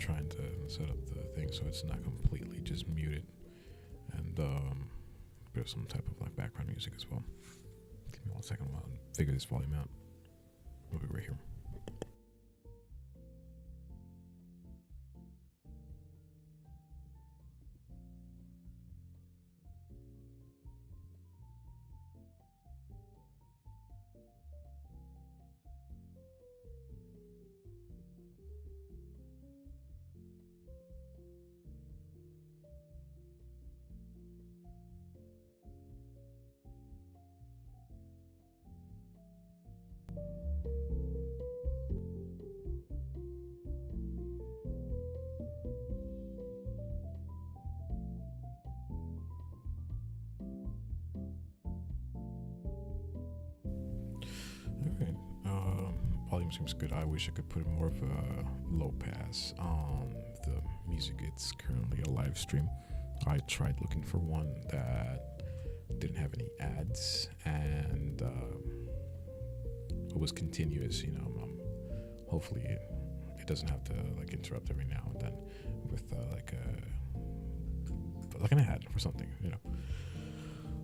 trying to set up the thing so it's not completely just muted, and bit of some type of like background music as well. Give me 1 second while I figure this volume out. We'll be right here. Alright, volume seems good. I wish I could put more of a low pass on the music. It's currently a live stream. I tried looking for one that didn't have any ads and it was continuous. Hopefully it doesn't have to like interrupt every now and then with like an ad or something.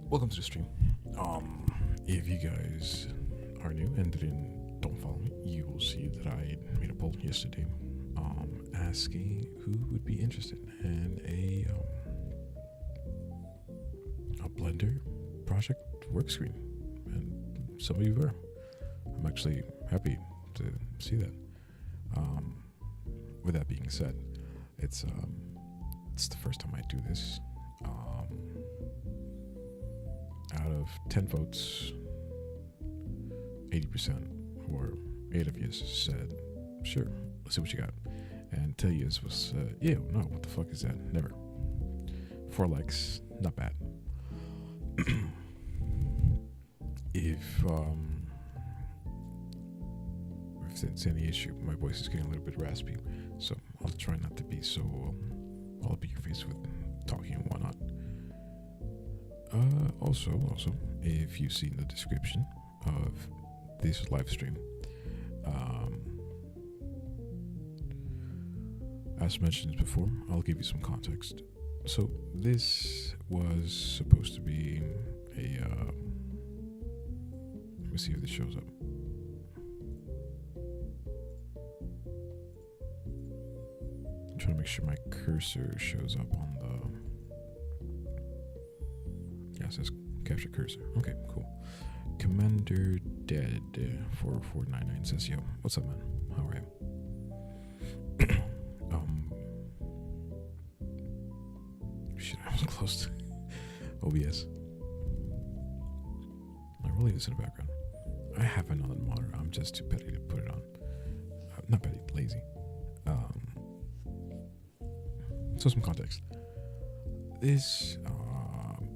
Welcome to the stream. If you guys are new and don't follow me, you will see that I made a poll yesterday asking who would be interested in a Blender project work screen, and some of you were. I'm actually happy to see that. With that being said, it's the first time I do this. Out of 10 votes, 80% or 8 of you said, sure, let's see what you got. And 10 years was, ew, no, what the fuck is that? Never. 4 likes, not bad. If it's any issue, my voice is getting a little bit raspy, so I'll try not to be so all up in your face with talking and whatnot. Also, if you've seen the description of this live stream, as mentioned before, I'll give you some context. So this was supposed to be a let me see if this shows up. I'm trying to make sure my cursor shows up on the, yeah, it says capture cursor. Okay, cool. Commander Dead 4499 says, yo, what's up, man? How are you? Shit, I was close to OBS. I'll leave this in the background. I have another monitor. I'm just too petty to put it on. Not petty, lazy. So some context. This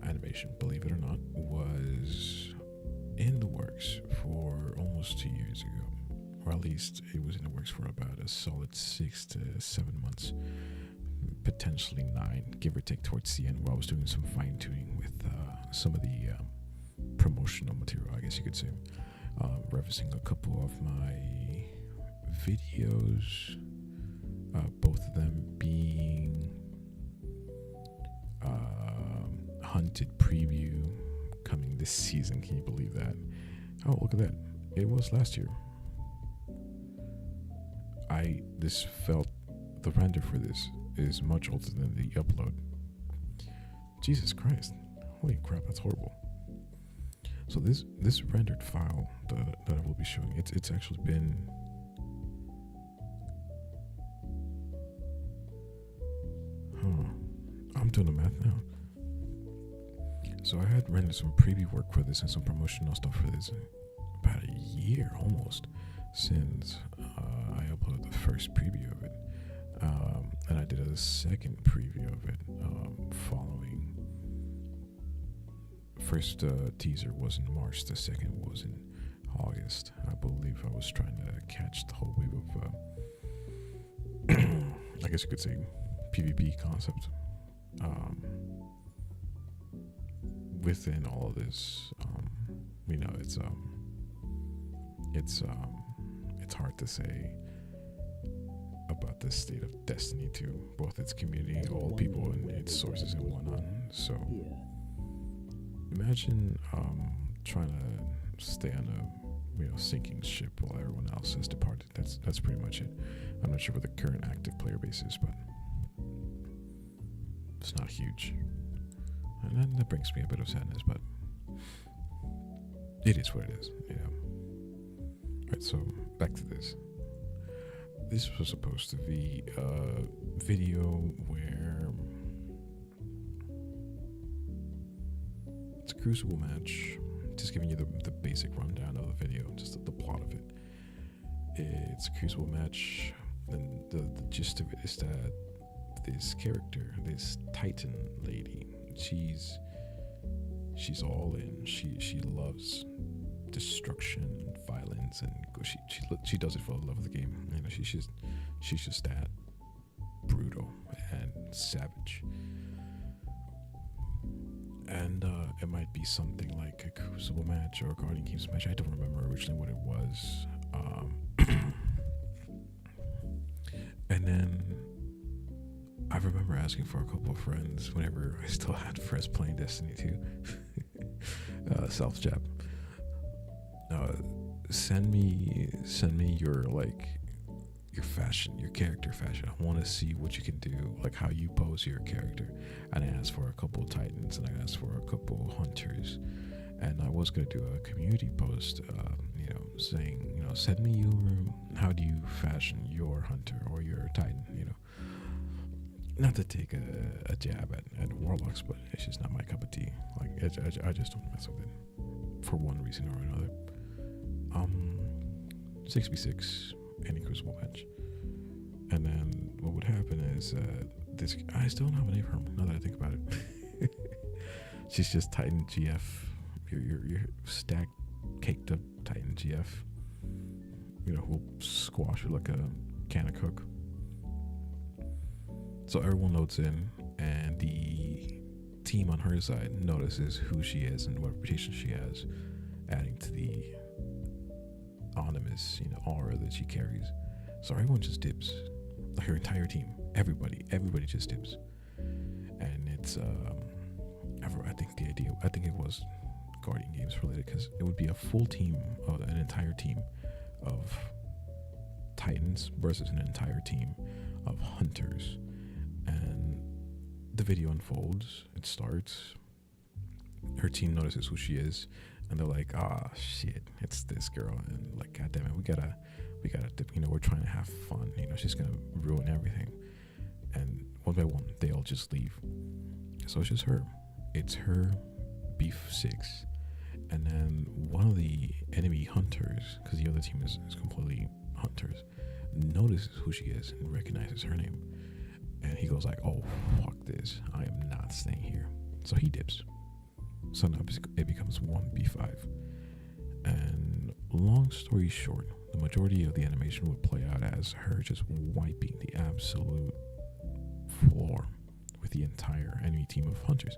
animation, believe it or not, was in the works for almost 2 years ago. Or at least it was in the works for about a solid 6 to 7 months. Potentially 9, give or take, towards the end, where I was doing some fine tuning with some of the promotional material, I guess you could say, referencing a couple of my videos, both of them being Hunted preview coming this season. Can you believe that? Oh, look at that! It was last year. The render for this is much older than the upload. Jesus Christ. Holy crap, that's horrible. So this rendered file that I will be showing, it's actually been I'm doing the math now. So I had rendered some preview work for this and some promotional stuff for this about a year almost since I uploaded the first preview of it. And I did a second preview of it following. First teaser was in March, the second was in August. I believe I was trying to catch the whole wave of, I guess you could say, PvP concept. Within all of this, it's hard to say a about the state of Destiny 2, both its community, all people, and its sources and whatnot. So imagine trying to stay on a sinking ship while everyone else has departed. That's pretty much it. I'm not sure what the current active player base is, but it's not huge, and that brings me a bit of sadness. But it is what it is, Right, so back to this. This was supposed to be a video where it's a Crucible match. Just giving you the basic rundown of the video, just the plot of it. It's a Crucible match, and the gist of it is that this character, this Titan lady, she's all in. She loves destruction and violence, and she does it for the love of the game. She's just that brutal and savage. And it might be something like a Crucible match or a Guardian Games match. I don't remember originally what it was. And then I remember asking for a couple of friends whenever I still had friends playing Destiny 2. Self-jab. Send me your fashion, your character fashion. I want to see what you can do, like how you pose your character. And I asked for a couple of Titans, and I asked for a couple of Hunters, and I was gonna do a community post, saying, send me how do you fashion your Hunter or your Titan, Not to take a jab at Warlocks, but it's just not my cup of tea. Like I just don't mess with it for one reason or another. 6v6 any Crucible match, and then what would happen is this. I still don't have a name for her now that I think about it. She's just Titan GF. Your stacked, caked up Titan GF. Who'll squash you like a can of Coke. So everyone loads in, and the team on her side notices who she is and what reputation she has, adding to the ominous, aura that she carries. So everyone just dips, like her entire team, everybody just dips. And it's I think it was Guardian Games related, because it would be a full team, an entire team of Titans versus an entire team of Hunters. And the video unfolds. It starts. Her team notices who she is, and they're like, shit, it's this girl. And like, God damn it, we gotta, we're trying to have fun. She's gonna ruin everything. And one by one, they all just leave. So it's just her. It's her, Beef 6. And then one of the enemy Hunters, because the other team is completely Hunters, notices who she is and recognizes her name. And he goes like, oh, fuck this. I am not staying here. So he dips. So now it becomes 1v5. And long story short, the majority of the animation would play out as her just wiping the absolute floor with the entire enemy team of Hunters.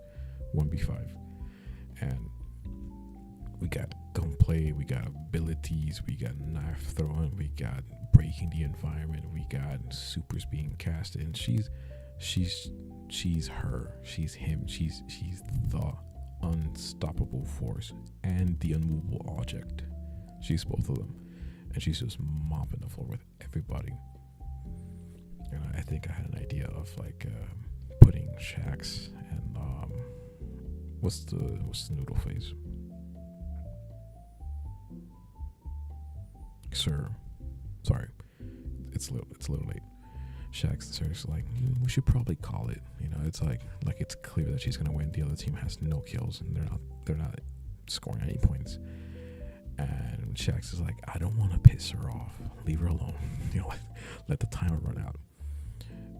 1v5. And we got gunplay, we got abilities, we got knife throwing, we got breaking the environment, we got supers being casted, and she's her, she's him, she's the unstoppable force and the unmovable object. She's both of them, and she's just mopping the floor with everybody. And I think I had an idea of like putting Shax and what's the noodle face? Sir, sorry, it's a little late. Shax is like, we should probably call it. It's like it's clear that she's gonna win. The other team has no kills, and they're not scoring any points. And Shax is like, I don't want to piss her off. Leave her alone. Let the timer run out.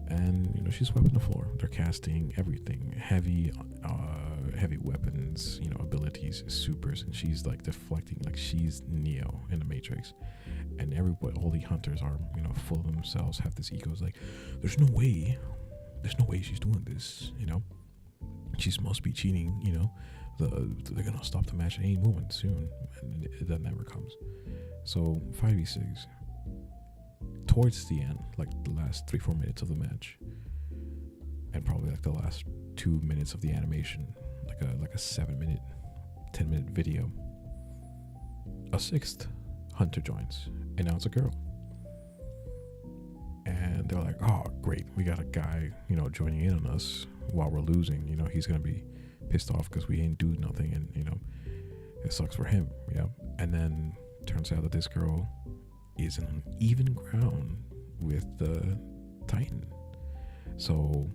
And she's wiping the floor. They're casting everything, heavy weapons, abilities, supers, and she's like deflecting, like she's Neo in the Matrix. And everybody, all the Hunters are, full of themselves, have this ego. It's like, there's no way she's doing this. She must be cheating. They're gonna stop the match at any moment soon, and that never comes. So 5v6, towards the end, like the last 3-4 minutes of the match, and probably like the last 2 minutes of the animation, like a 7-minute, 10-minute video, a 6th hunter joins, and now it's a girl. And they're like, oh great, we got a guy, you know, joining in on us while we're losing. You know, he's gonna be pissed off because we ain't do nothing, and you know, it sucks for him. Yeah. And then turns out that this girl is on even ground with the Titan. So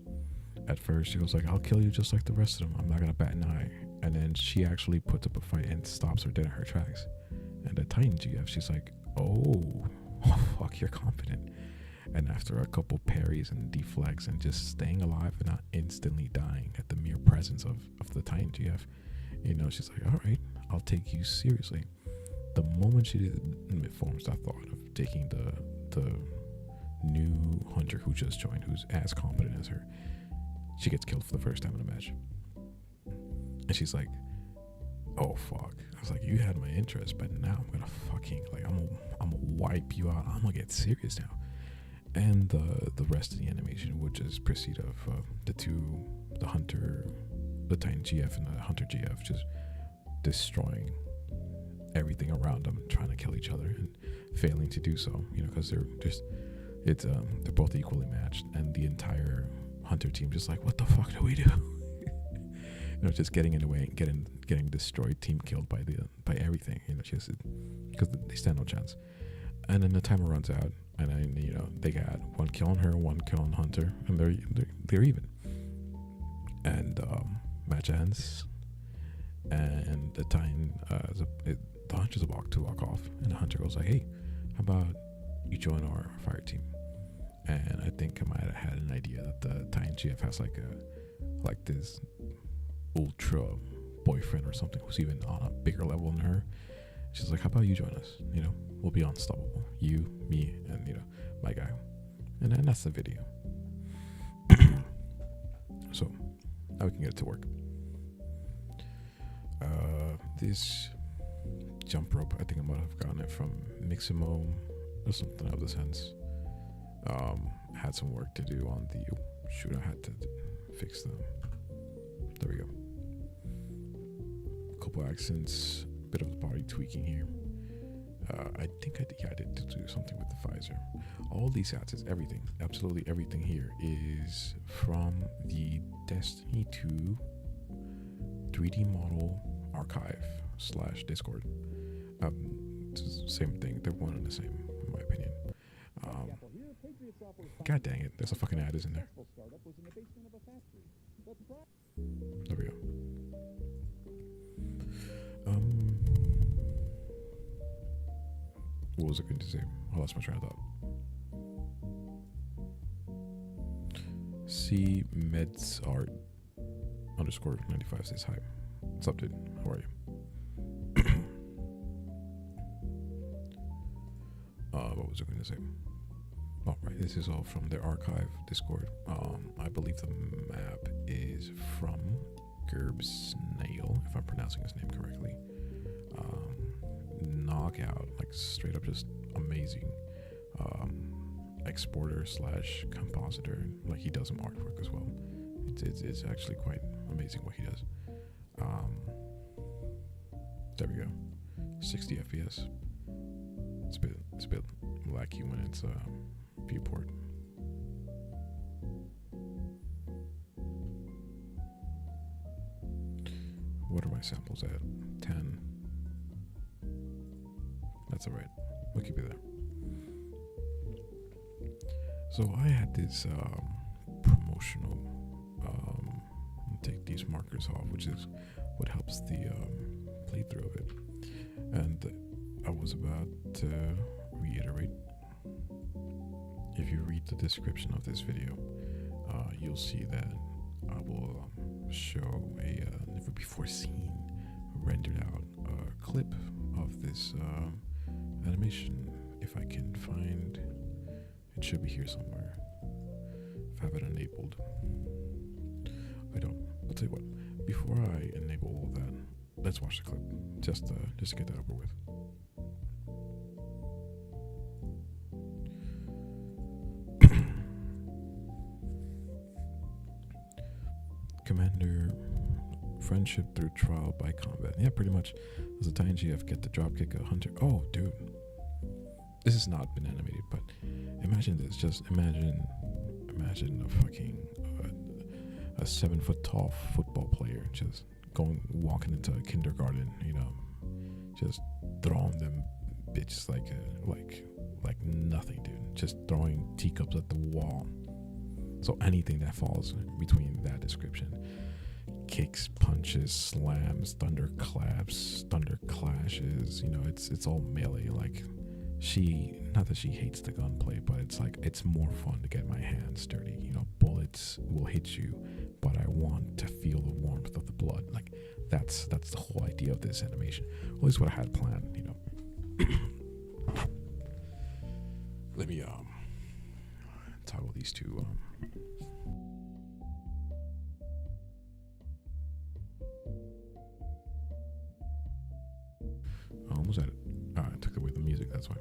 at first she goes like, I'll kill you just like the rest of them, I'm not gonna bat an eye. And then she actually puts up a fight and stops her dead in her tracks. And the Titan GF, she's like, oh fuck, you're confident. And after a couple parries and deflects and just staying alive and not instantly dying at the mere presence of the Titan GF, you know, she's like, all right, I'll take you seriously. The moment she forms that thought of taking the new hunter who just joined, who's as competent as her, she gets killed for the first time in the match. And she's like, oh fuck. I was like, you had my interest, but now I'm gonna fucking, like, I'm gonna wipe you out. I'm gonna get serious now. And the rest of the animation would just proceed of the hunter, the Titan GF and the hunter GF just destroying everything around them, trying to kill each other and failing to do so, you know, because they're both equally matched, and the entire hunter team just like, what the fuck do we do? You know, just getting in the way and getting destroyed, team killed by everything, you know, just because they stand no chance. And then the timer runs out, and then, you know, they got 1 kill on her, 1 kill on hunter, and they're even. And match ends, and the Titan, the hunter's about to walk off, and the hunter goes like, hey, how about you join our fire team? And I think I might have had an idea that the Titan GF has like this ultra boyfriend or something who's even on a bigger level than her. She's like, how about you join us? You know, we'll be unstoppable. You, me, and, you know, my guy. And then that's the video. So now we can get it to work. This jump rope, I think I might have gotten it from Miximo or something of the sense. Had some work to do on the shoot. I had to fix them. There we go. Couple accents, bit of the body tweaking here. I think I did do something with the visor. All these assets, everything, absolutely everything here is from the Destiny 2 3D model archive / Discord. Same thing. They're one and the same, in my opinion. God dang it! There's a fucking ad, isn't there? There we go. What was I going to say? I lost my train of thought. C Meds Art _95 says hi. What's up, dude? How are you? What was I going to say? Oh, right. This is all from their archive Discord. I believe the map is from Gerbsnail, if I'm pronouncing his name correctly. Knockout, like straight up just amazing exporter / compositor. Like, he does some artwork as well. It's actually quite amazing what he does. There we go. 60 FPS. It's a bit laggy when it's viewport. What are my samples at? 10. That's alright. We'll keep it there. So I had this promotional take these markers off, which is what helps the playthrough of it. And I was about to reiterate. If you read the description of this video, you'll see that I will show a never before seen rendered out clip of this animation. If I can find it, should be here somewhere. If I have it enabled, I don't. I'll tell you what. Before I enable all that, let's watch the clip. Just to get that over with. Commander, friendship through trial by combat. Yeah, pretty much. Does a tiny GF get the dropkick a hunter? Oh, dude. This has not been animated, but imagine this. Just imagine a fucking a 7-foot tall football player just walking into a kindergarten, just throwing them bitches like nothing, dude. Just throwing teacups at the wall. So anything that falls between that description: kicks, punches, slams, thunder claps, thunder clashes. It's all melee. Like, not that she hates the gunplay, but it's like it's more fun to get my hands dirty. Bullets will hit you, but I want to feel the warmth of the blood. Like, that's the whole idea of this animation. Well, at least what I had planned. Let me toggle these two. Almost at it. I took away the music. That's why.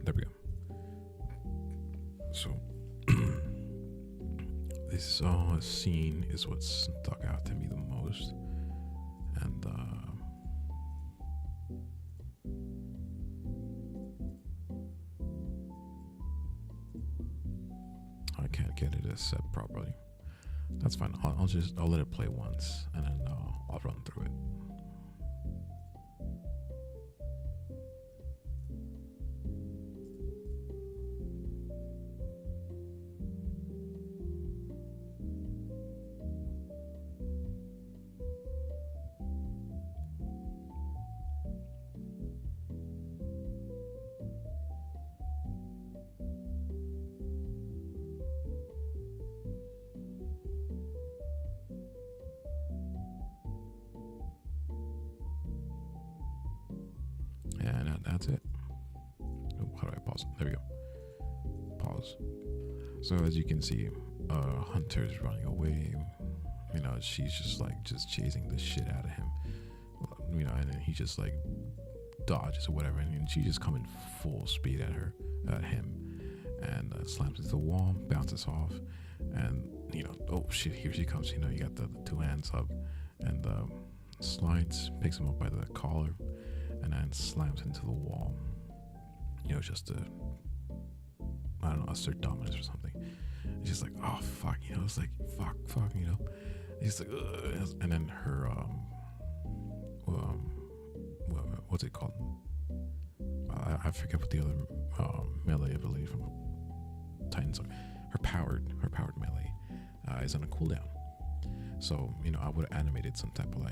There we go. So this scene is what stuck out to me the most, and I can't get it set properly. That's fine. I'll let it play once, and then I'll run through it. And that's it. Oh, how do I pause? There we go. Pause. So as you can see, Hunter's running away. She's just chasing the shit out of him. And then he just dodges or whatever, and she just coming full speed at him, and slams into the wall, bounces off, and oh shit, here she comes. You got the two hands up, and slides, picks him up by the collar, and then slams into the wall. Just to, I don't know, assert dominance or something. It's just like, oh fuck, it's like fuck, It's like, ugh. And then her what's it called? I forget what the other melee ability from Titans are. Her powered melee is on a cooldown. So I would have animated some type of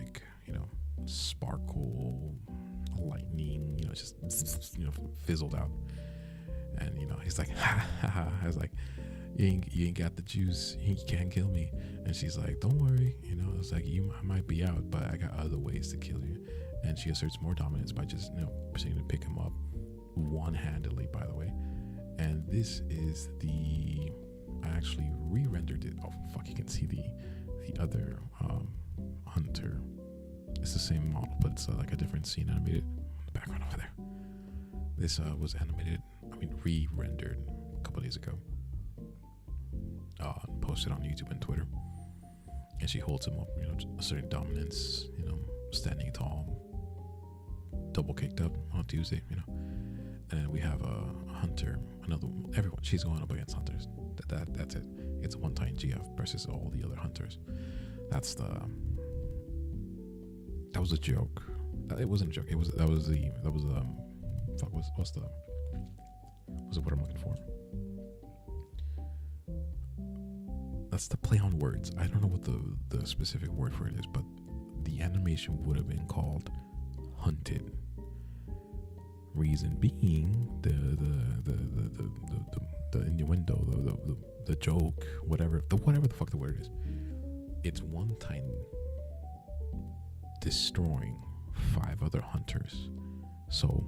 sparkle, lightning, just fizzled out, and he's like, ha ha ha. I was like, you ain't got the juice, you can't kill me. And she's like, don't worry, it's like, I might be out, but I got other ways to kill you. And she asserts more dominance by just proceeding to pick him up one-handedly, by the way. And this is I actually re-rendered it. Oh fuck, you can see the other Hunter. It's the same model, but it's like a different scene animated in the background over there. This was re-rendered a couple days ago. Posted on YouTube and Twitter. And she holds him up, asserting dominance, standing tall, double kicked up on Tuesday, And then we have a Hunter, everyone. She's going up against Hunters. That's it. It's a one-time GF versus all the other Hunters. That was a joke. It wasn't a joke. What's the word I'm looking for? That's the play on words. I don't know what the specific word for it is, but the animation would have been called Hunted. Reason being the innuendo, the joke, whatever the fuck the word is. It's one time destroying 5 other hunters. So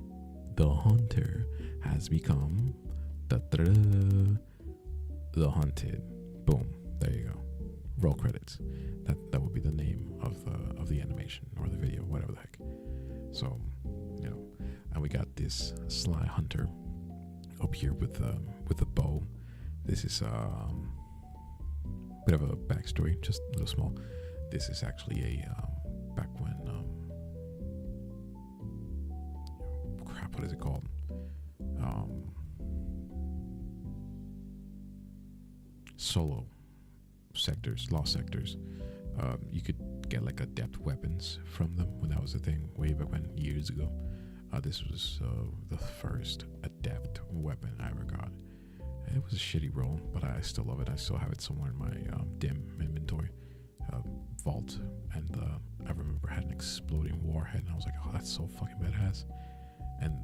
the hunter has become the hunted. Boom. There you go. Roll credits. That would be the name of the animation or the video, whatever the heck. So, and we got this sly hunter up here with a bow, This is bit of a backstory, just a little small. This is actually a back when crap, what is it called? Solo sectors, lost sectors. You could get like adept weapons from them when that was a thing way back when, years ago. This was the first adept weapon I ever got. It was a shitty roll, but I still love it. I still have it somewhere in my dim inventory vault. And I remember I had an exploding warhead, and I was like, oh, that's so fucking badass. And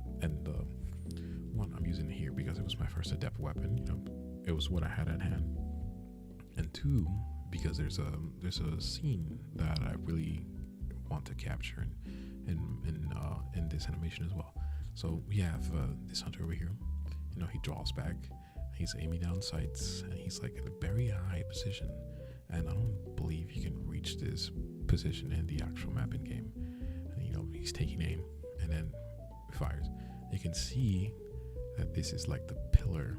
one, I'm using it here because it was my first adept weapon. You know, it was what I had at hand. And two, because there's a scene that I really want to capture in this animation as well. So we have this hunter over here. You know, he draws back. He's aiming down sights, and he's like in a very high position. And I don't believe you can reach this position in the actual map in game. And you know, he's taking aim, and then fires. You can see that this is like the pillar.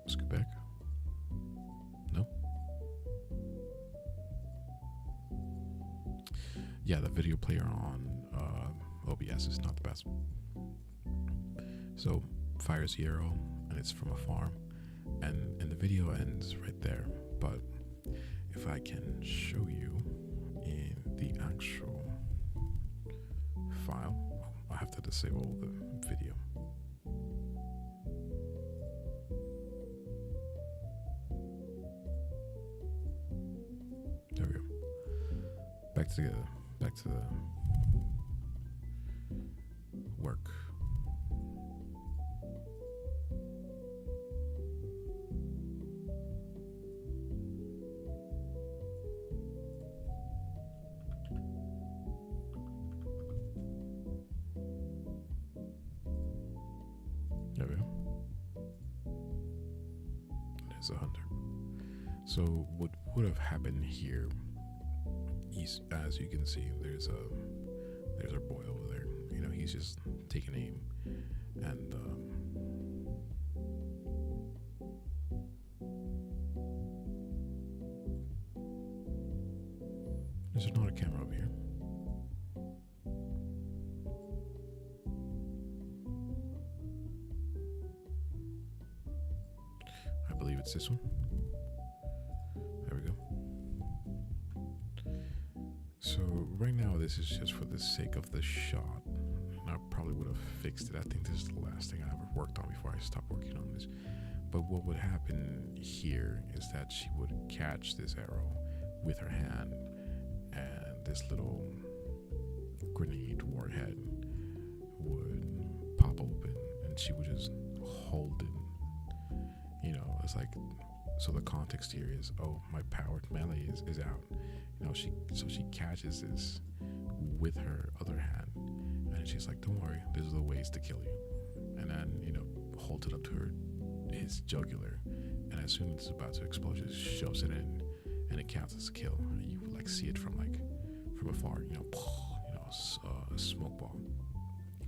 Let's go back. No. Yeah, the video player on OBS is not the best. So fires the arrow, and it's from a farm, and the video ends right there. But if I can show you in the actual file, I have to disable the video. There we go. Back to the work. There we go. There's a hunter. So what would have happened here is, as you can see, there's our boy over there. You know, he's just taking aim, and there's not a camera over here. I believe it's this one. There we go. So right now this is just for the sake of the shot. And I probably would have fixed it. I think this is the last thing I ever worked on before I stopped working on this. But what would happen here is that she would catch this arrow with her hand, and this little grenade warhead would pop open, and she would just hold it. You know, it's like, so the context here is, oh, my powered melee is out. You know, she catches this with her other hand, and she's like, don't worry, these are the ways to kill you. And then, you know, holds it up to his jugular, and as soon as it's about to explode, just shoves it in, and it counts as a kill. And you would like see it from afar, you know, a smoke ball.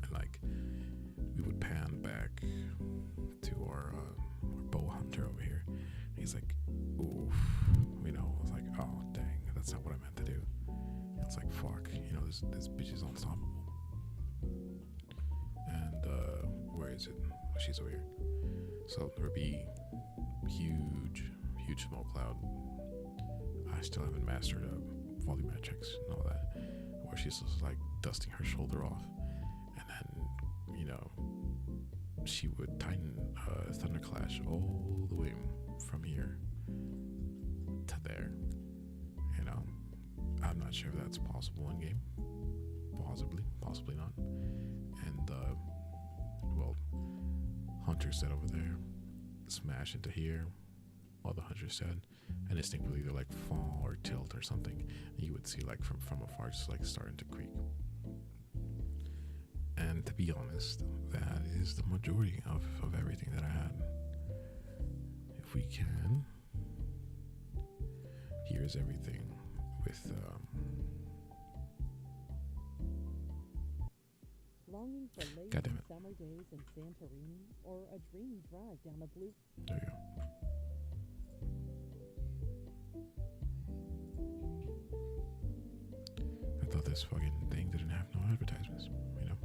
And like, we would pan back to our bow hunter over here. And he's like, oof, you know, I was like, oh dang, that's not what I meant to do. And it's like, fuck, you know, this bitch is unstoppable. And where is it? Oh, she's over here. So there would be huge smoke cloud. I still haven't mastered volume metrics and all that, where she's just like dusting her shoulder off, and then, you know, she would tighten Thunderclash all the way from here to there. You know, I'm not sure if that's possible in game. Possibly not. And well, Hunter said over there, smash into here. All the Hunters said, and this thing would either like fall or tilt or something. And you would see like from afar, just like starting to creak. And to be honest, that is the majority of everything that I had. If we can, here's everything with Longing for God lazy damn it. summer days in Santorini or a dreamy drive down a blue. There you go. I thought this fucking thing didn't have no advertisements, you know?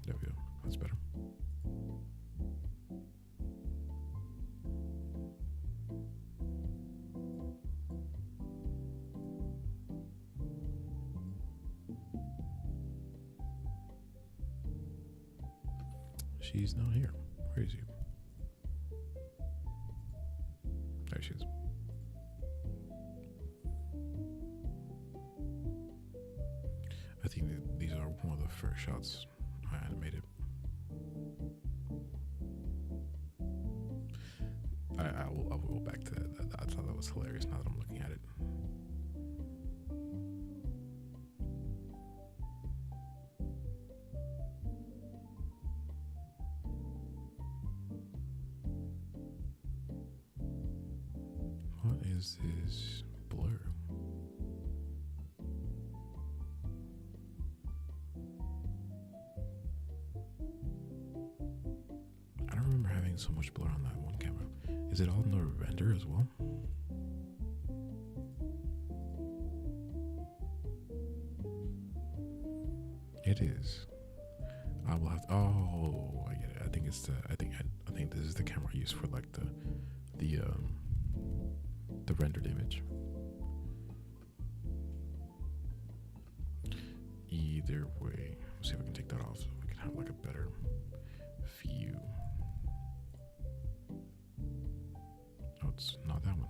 There we go. That's better. She's not here. Where is she? There she is. I think that these are one of the first shots I animated. I will go back to that. I thought that was hilarious now that I'm looking at it. What is this blur? I don't remember having so much blur on that one camera. Is it all in the render as well? It is. I will have to, oh, I get it. I think it's the I think this is the camera I use for like the rendered image. Either way, let's see if I can take that off so we can have like a better view. Oh, it's not that one.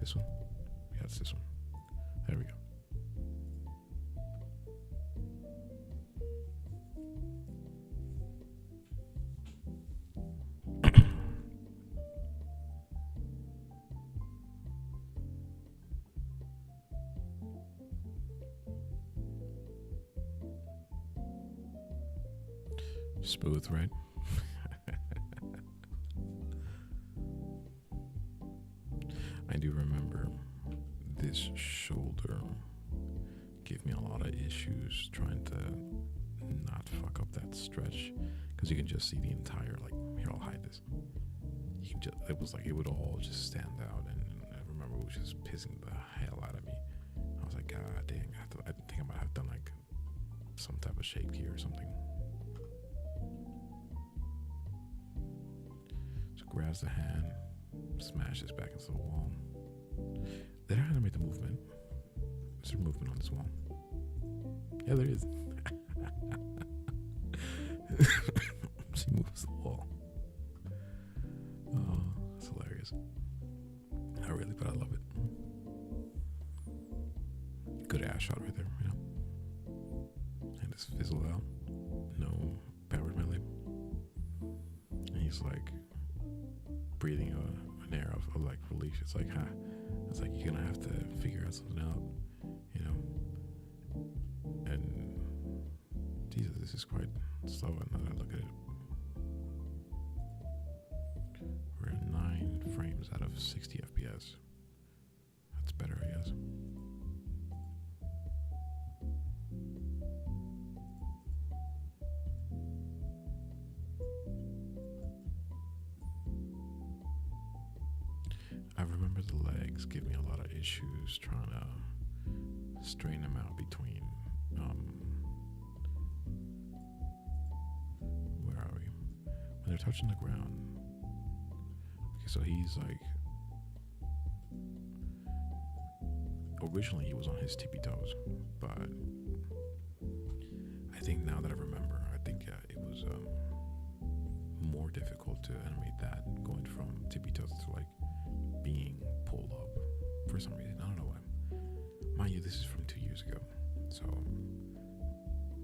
This one? Yeah, it's this one. There we go. Smooth, right? I do remember this shoulder gave me a lot of issues trying to not fuck up that stretch, because you can just see the entire, like, here, I'll hide this. You can just, it was like it would all just stand out, and I remember it was just pissing the hell out of me. I was like, God dang, I think I might have done like some type of shape here or something. Grabs the hand, smashes back into the wall. Did I animate the movement? Is there movement on this wall? Yeah, there is. She moves the wall. Oh, that's hilarious. Not really, but I love it. Good ass shot right there, you know? And just fizzle out. No power melee. And he's like breathing an air of like relief. It's like, it's like you're gonna have to figure out something out, you know. And Jesus, this is quite slow now that I look at it. We're at 9 frames out of 60 FPS. That's better, I guess. I remember the legs give me a lot of issues trying to strain them out between, where are we? When they're touching the ground. Okay, so he's like, originally he was on his tippy toes, but I think now that I remember, I think it was more difficult to animate that, going from tippy toes to like being pulled up for some reason. I don't know why. Mind you, this is from 2 years ago, so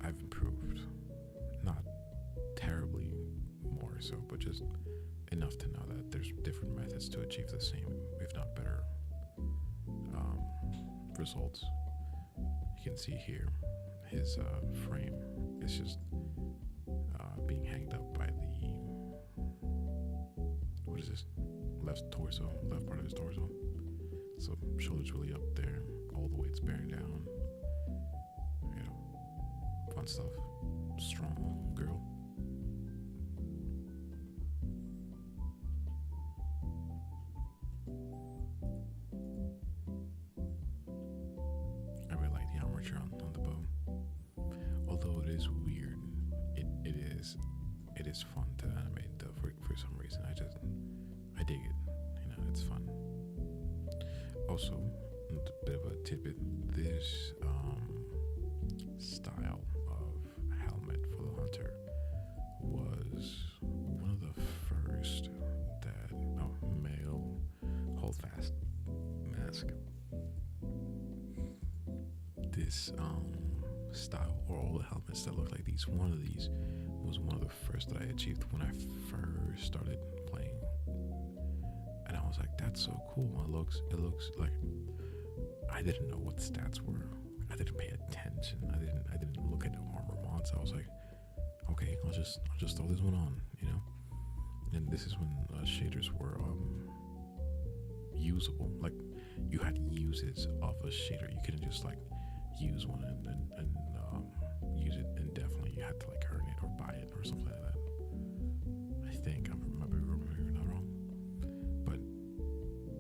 I've improved. Not terribly more so, but just enough to know that there's different methods to achieve the same, if not better, results. You can see here his frame is just left torso, left part of his torso. So shoulders really up there, all the weight's bearing down. You know, fun stuff. Strong girl. I really like the armature on the bow. Although it is weird, it is fun to animate though for some reason. I dig it. You know, it's fun. Also, a bit of a tidbit, this style of helmet for the hunter was one of the first that male hold fast mask. This style, or all the helmets that look like these, one of these was one of the first that I achieved when I first started playing. And I was like, that's so cool. It looks like, I didn't know what the stats were. I didn't pay attention. I didn't look at the armor mods. I was like, okay, I'll just throw this one on, you know. And this is when shaders were usable. Like, you had uses of a shader. You couldn't just like use one and use it indefinitely. You had to like earn it or buy it or something like that. I think I'm remembering not wrong. But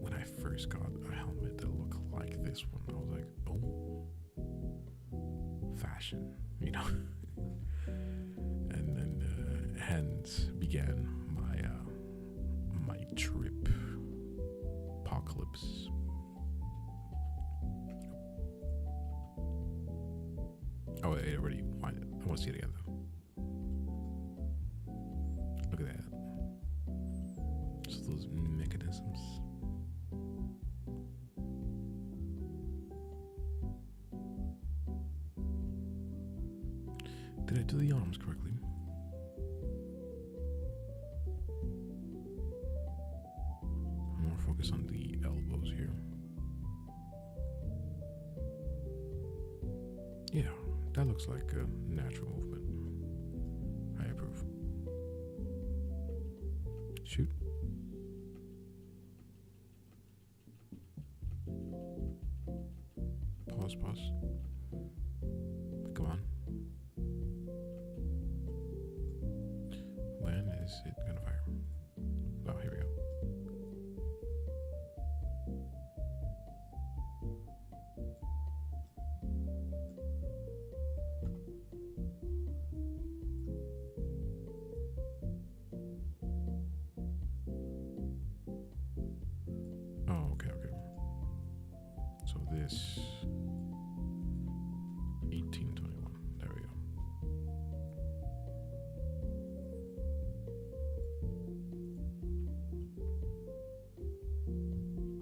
when I first got a helmet that looked like this one, I was like, oh, fashion, you know. And then hence began my trip apocalypse. Oh, it already. I want to see it again though. Look at that. Just those mechanisms. Did I do the arms correctly? I'm more focused on the elbows here. Yeah, that looks like a natural movement. I approve. Shoot. Pause. Come on. When is it gonna fire? Oh, here we go. Oh, okay. So this 1821. There we go.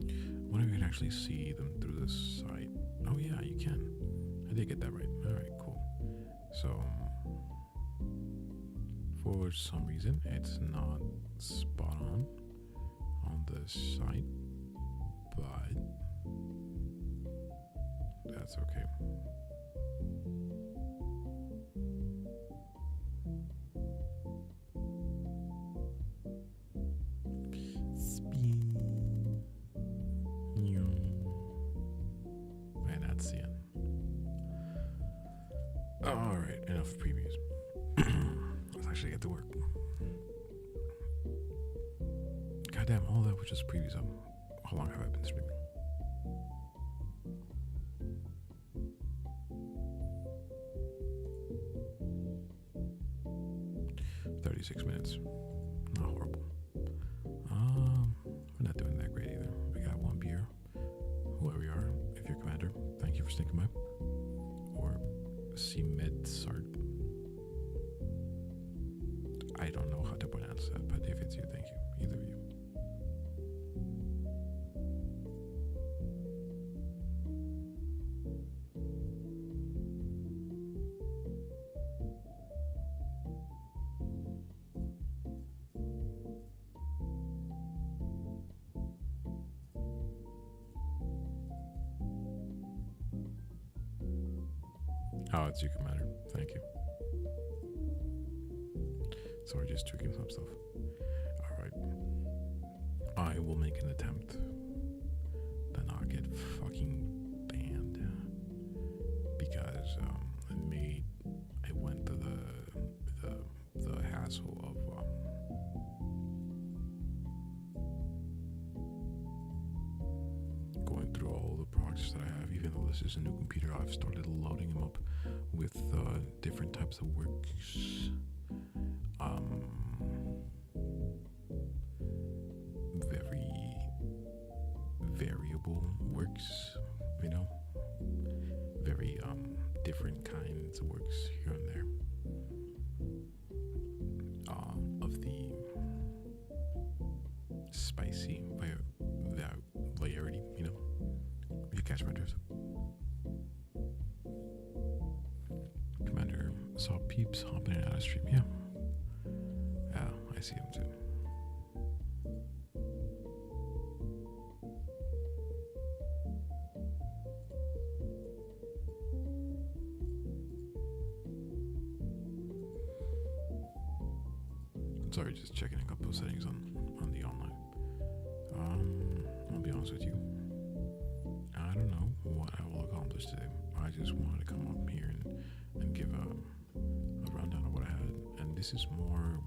I wonder if you can actually see them through this site. Oh yeah, you can. I did get that right. Alright, cool. So for some reason it's not spot on the site, but that's okay. Man, that's the end. Alright, enough previews. Let's actually get to work. Goddamn, all that was just previews. How long have I been streaming? Minutes. Not horrible. We're not doing that great either. We got one beer. Whoever we are, if you're commander, thank you for sticking by. Or Cmed Sart. I don't know how to pronounce that, but if it's you, thank you. Either of you. Oh, it's you, commander. Thank you. Sorry, just tweaking some stuff. Alright. I will make an attempt to not get fucking banned because I went to the hassle of going through all the projects that I have. Even though this is a new computer, I've started loading them up with different types of works. Very variable works, very different kinds of works here and there. Of the spicy variety, you catch my drift. Commander saw peeps hopping in and out of stream. Yeah, I see him too. Sorry, just checking a couple of settings on the online. I'll be honest with you. I don't know what I will accomplish today. I just wanted to come up here and give a rundown of what I had. And this is more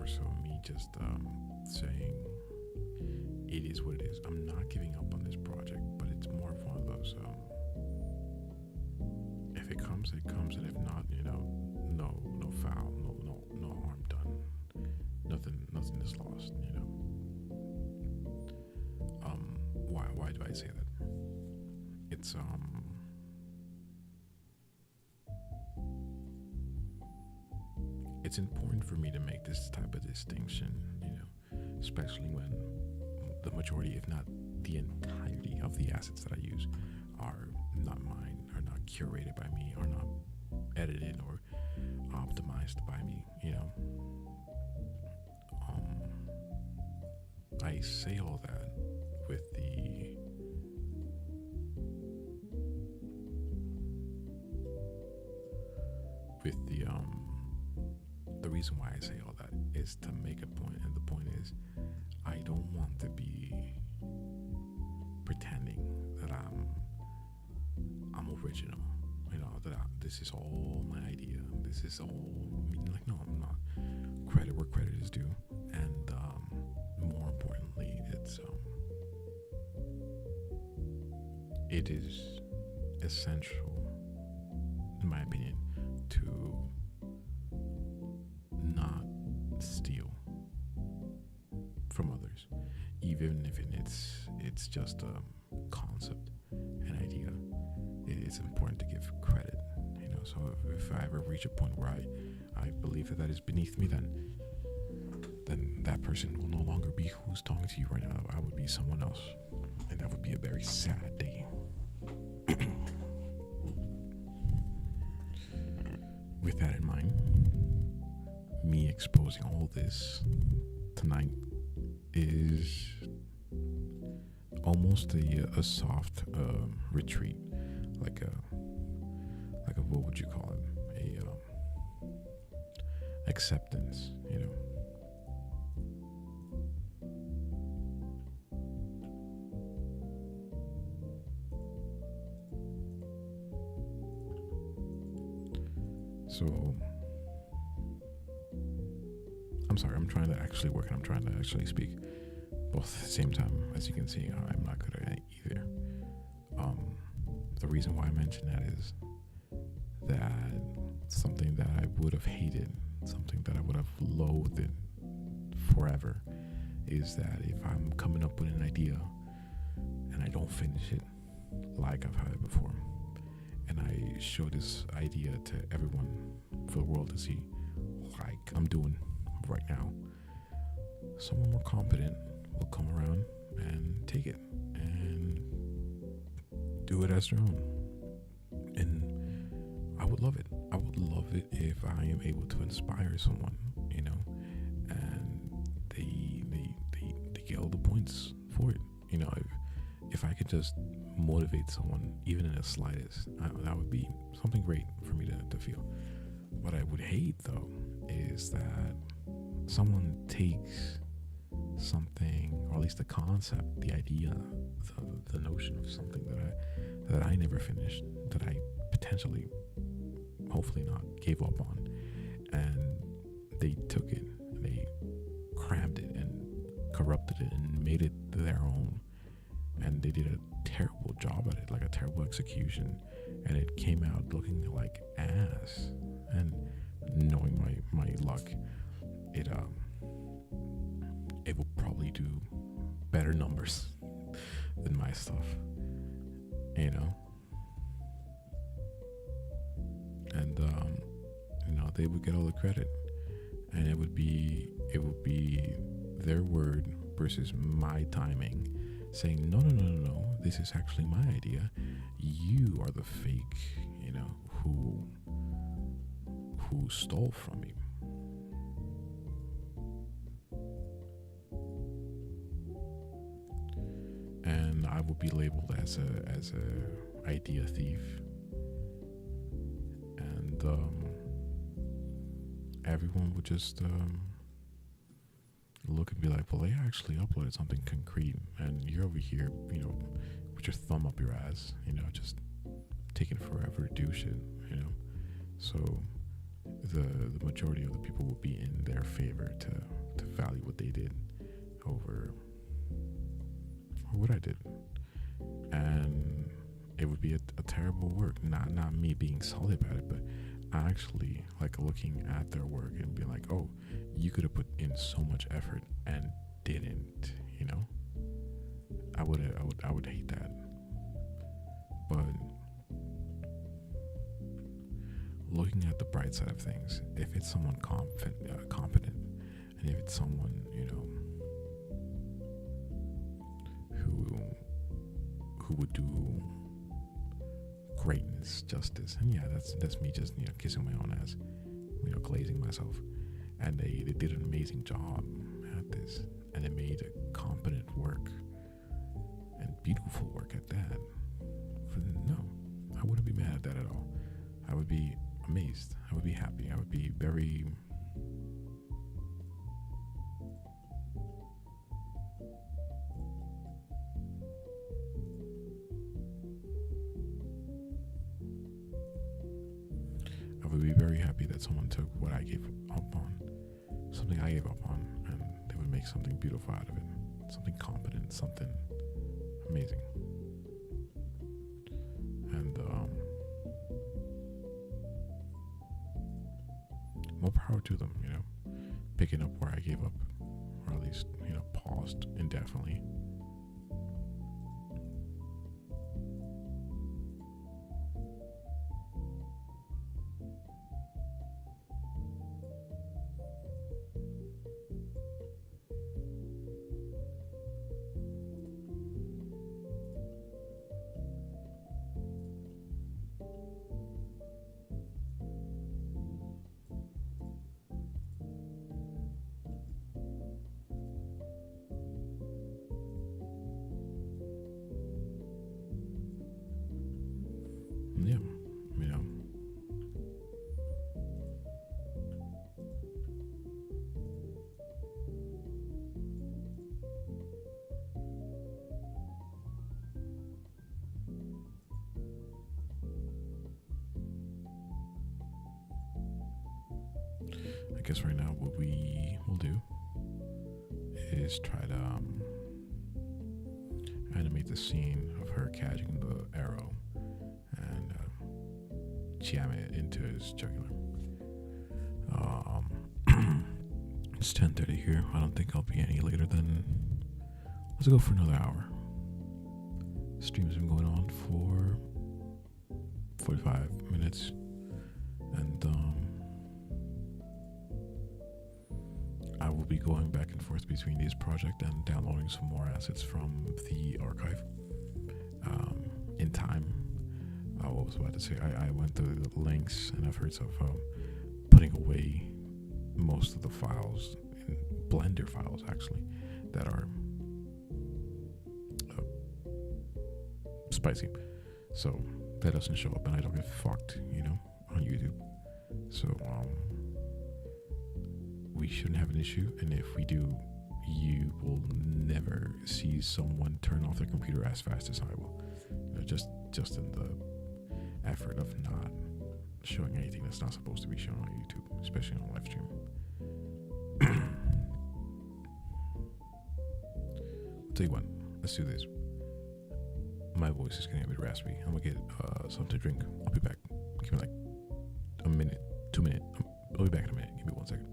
so me just saying it is what it is. I'm not giving up on this project, but it's more of one of those if it comes, it comes, and if not, no foul, no harm done. Nothing is lost, Why do I say that? It's important for me to make this type of distinction, especially when the majority, if not the entirety of the assets that I use are not mine, are not curated by me, are not edited or optimized by me, I say all that with the reason why I say all that is to make a point, and the point is I don't want to be pretending that I'm original, that this is all my idea, this is all me. Like, no, I'm not. Credit where credit is due, and more importantly, it is essential, in my opinion, to not steal from others, even if it's just a concept, an idea. It is important to give credit, so if I ever reach a point where I believe that is beneath me, then that person will no longer be who's talking to you right now. I would be someone else, and that would be a very sad day. With that in mind, me exposing all this tonight is almost a soft retreat, like a what would you call it? Acceptance, So, I'm sorry, I'm trying to actually work and I'm trying to actually speak both at the same time. As you can see, I'm not good at it either. The reason why I mention that is that something that I would have hated, something that I would have loathed forever, is that if I'm coming up with an idea and I don't finish it like I've had it before, and I show this idea to everyone for the world to see, like I'm doing right now, someone more competent will come around and take it and do it as their own. And I would love it. I would love it if I am able to inspire someone, and they get all the points for it. If I could just motivate someone, even in the slightest, that would be something great for me to feel. What I would hate, though, is that someone takes something, or at least the concept, the idea, the notion of something that I never finished, that I potentially, hopefully not, gave up on, and they took it, and they crammed it and corrupted it and made it their own, and they did a terrible job at it, like a terrible execution, and it came out looking like ass. And knowing my luck, it will probably do better numbers than my stuff, you know. And they would get all the credit, and it would be their word versus my timing, saying no, this is actually my idea. You are the fake, who stole from me. And I would be labeled as a idea thief, and everyone would just look and be like, well, they actually uploaded something concrete, and you're over here, with your thumb up your ass, just taking forever to do shit, So the majority of the people will be in their favor to value what they did over what I did. And it would be a terrible work, not me being salty about it, but actually like looking at their work and being like, oh, you could have put in so much effort and didn't, I would hate that. But looking at the bright side of things, if it's someone competent, and if it's someone, who would do greatness justice, and yeah, that's me just kissing my own ass, glazing myself, and they did an amazing job at this, and they made a competent work and beautiful work at that. No, I wouldn't be mad at that at all. I would be amazed. I would be happy. I would be very happy that someone took what I gave up on, something I gave up on, and they would make something beautiful out of it, something competent, something amazing. And more power to them, picking up where I gave up, or at least, paused indefinitely. Yeah, I guess right now what we will do is try to animate the scene of her catching the arrow and jam it into his jugular. It's 10:30 here. I don't think I'll be any later than, let's go for another hour. The stream's been going on for 45 minutes, and I will be going back and forth between these projects and downloading some more assets from the archive in time. What was I about to say? I went through the links and efforts of putting away most of the files, in Blender files actually, that are spicy. So that doesn't show up and I don't get fucked, on YouTube. So we shouldn't have an issue, and if we do, you will never see someone turn off their computer as fast as I will. Just in the effort of not showing anything that's not supposed to be shown on YouTube, especially on a live stream. I'll tell you what, let's do this. My voice is getting a bit raspy. I'm gonna get something to drink. I'll be back. Give me like a minute, 2 minutes. I'll be back in a minute. Give me 1 second.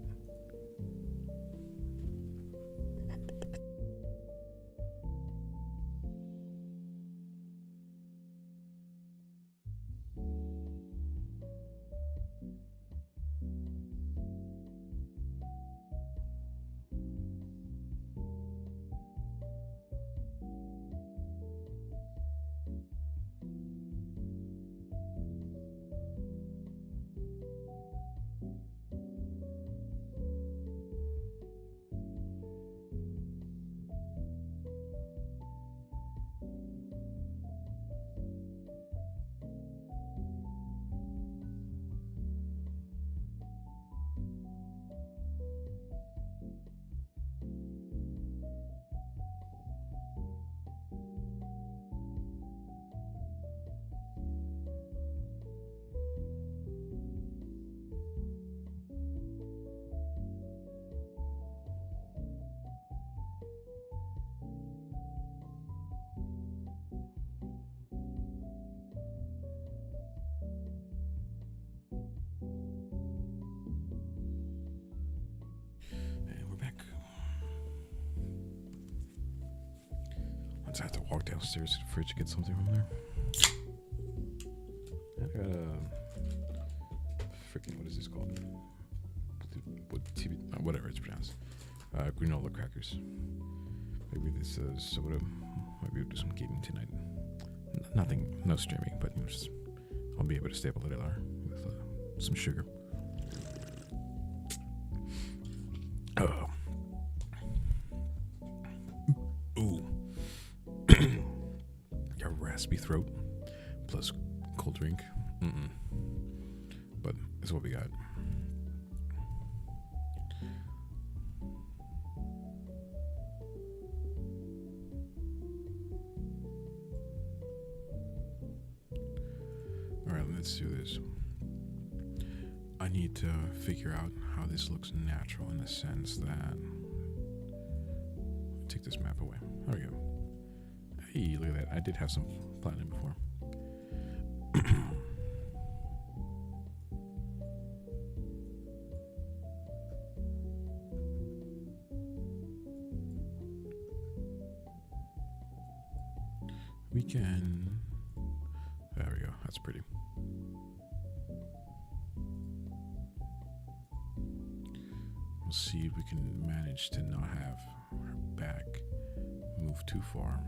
I have to walk downstairs to the fridge to get something from there. I got freaking, what is this called? Whatever it's pronounced. Granola crackers. Maybe this soda. Maybe we'll do some gaming tonight. Nothing, no streaming, but just, I'll be able to stay up a little hour with some sugar. Ooh. A raspy throat plus cold drink. But it's what we got. Alright, let's do this. I need to figure out how this looks natural in the sense that, take this map away. There we go. Hey, look at that. I did have some platinum before. We can... There we go. That's pretty. We'll see if we can manage to not have our back move too far.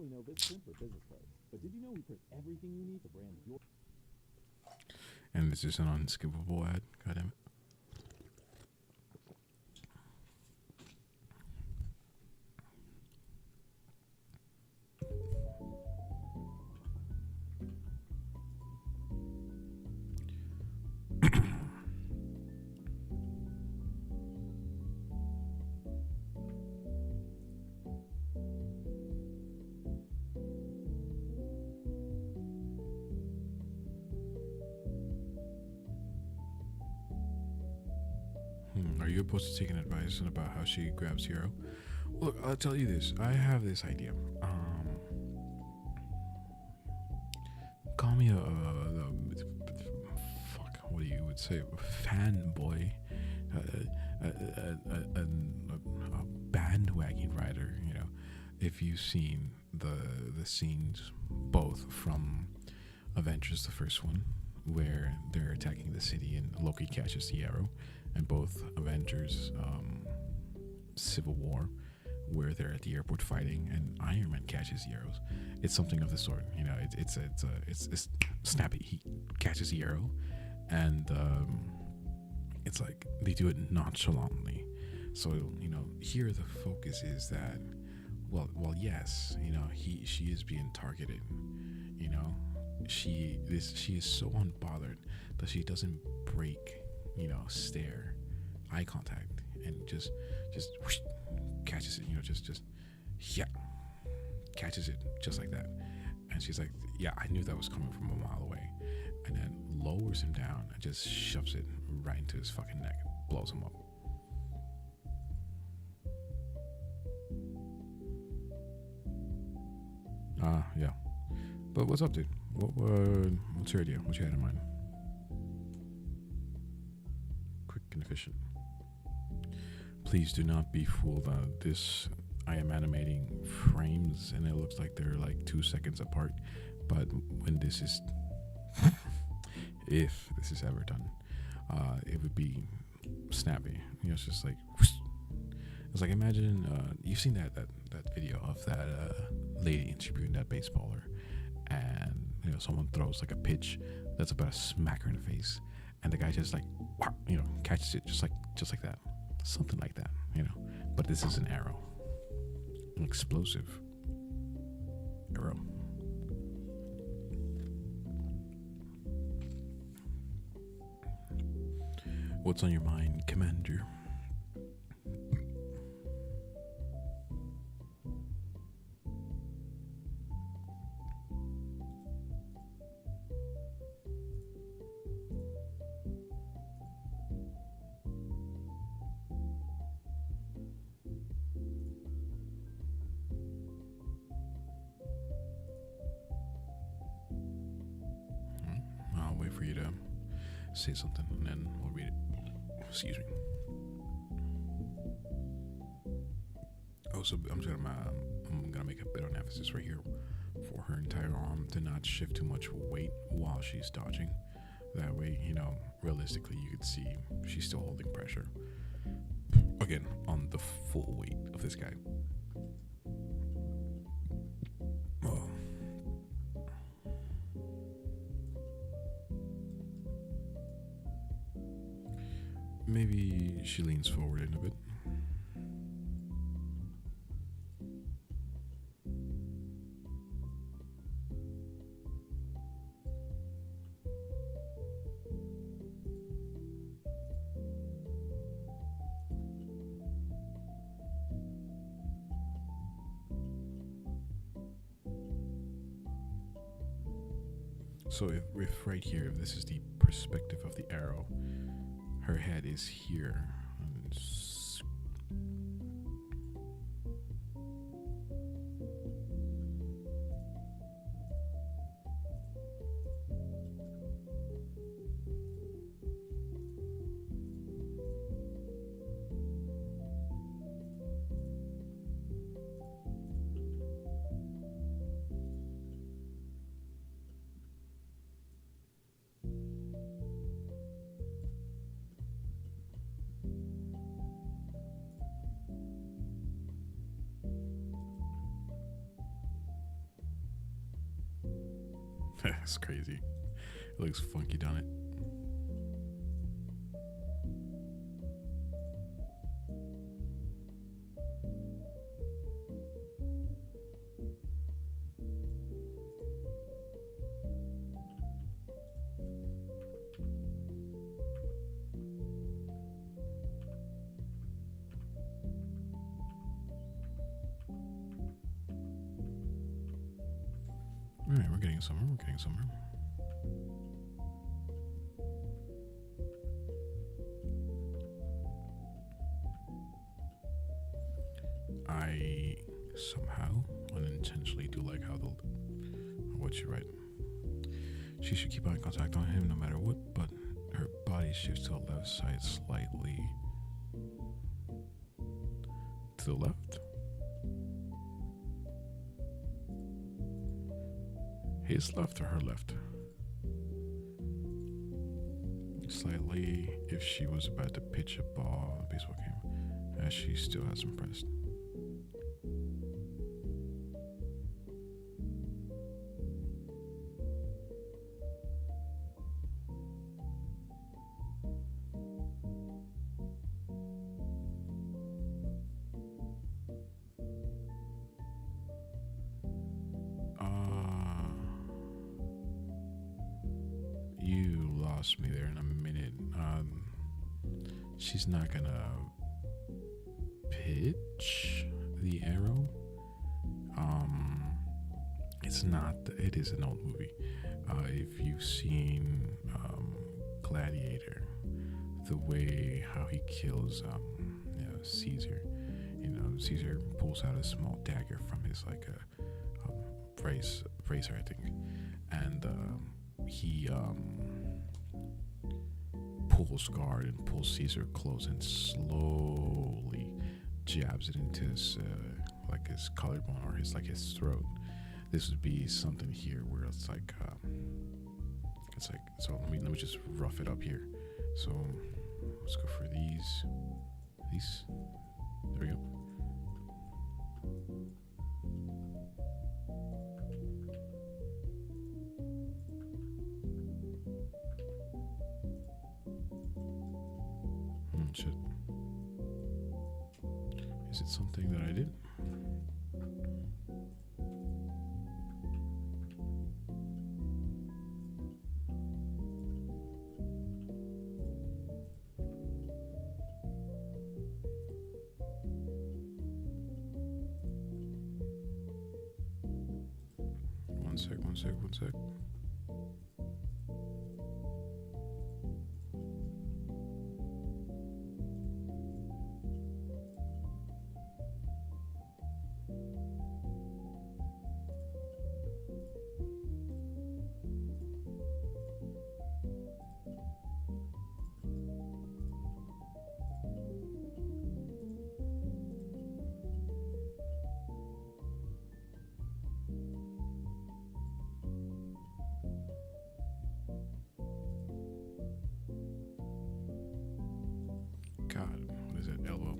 Know this print for business cards, but did you know we print everything you need to brand your... And this is an unskippable ad. God damn it. Are you opposed to taking advice about how she grabs hero? Look, I'll tell you this. I have this idea. Call me fuck, what do you would say? A fanboy, a bandwagon rider. You know, if you've seen the scenes both from Avengers, the first one, where they're attacking the city and Loki catches the arrow, and both Avengers Civil War, where they're at the airport fighting and Iron Man catches the arrows. It's something of the sort, you know. It's snappy. He catches the arrow, and it's like they do it nonchalantly. So, you know, here the focus is that, well, yes, you know, she is being targeted. You know, she is so unbothered that she doesn't break, you know, stare, eye contact, and just whoosh, catches it. You know, just yeah, catches it just like that. And she's like, yeah, I knew that was coming from a mile away. And then lowers him down and just shoves it right into his fucking neck, blows him up. Yeah. But what's up, dude? What's your idea? What you had in mind? Quick and efficient. Please do not be fooled. I am animating frames, and it looks like they're like 2 seconds apart. But when this is, if this is ever done, it would be snappy. You know, it's just like, whoosh. It's like, imagine you've seen that video of that lady interviewing that baseballer, and you know, someone throws like a pitch that's about to smack her in the face, and the guy just like, you know, catches it just like that, something like that, you know. But this is an arrow, an explosive arrow. What's on your mind, Commander? I'll wait for you to say something, and then we'll read it. Excuse me. Also, I'm gonna make a bit of an emphasis right here for her entire arm to not shift too much weight while she's dodging. That way, you know, realistically, you could see she's still holding pressure. Again, on the full weight of this guy. Oh. Maybe she leans forward in a bit. So if right here, if this is the perspective of the arrow, her head is here. That's crazy. It looks funky, doesn't it? Alright, we're getting somewhere. I somehow unintentionally do like how what you write. She should keep eye contact on him no matter what, but her body shifts to the left side slightly. To the left? his left or her left? Slightly, if she was about to pitch a ball in a baseball game, as she still hasn't pressed. You lost me there in a minute. She's not gonna pitch the arrow. It's not. It is an old movie. If you've seen Gladiator, the way how he kills Caesar, Caesar pulls out a small dagger from his bracer, I think, and he pulls guard and pulls Caesar close and slowly jabs it into his his collarbone or his throat. This would be something here where it's like so let me just rough it up here. So let's go for these. There we go. Shit. Is it something that I did? One sec. God, what is that? Elbow.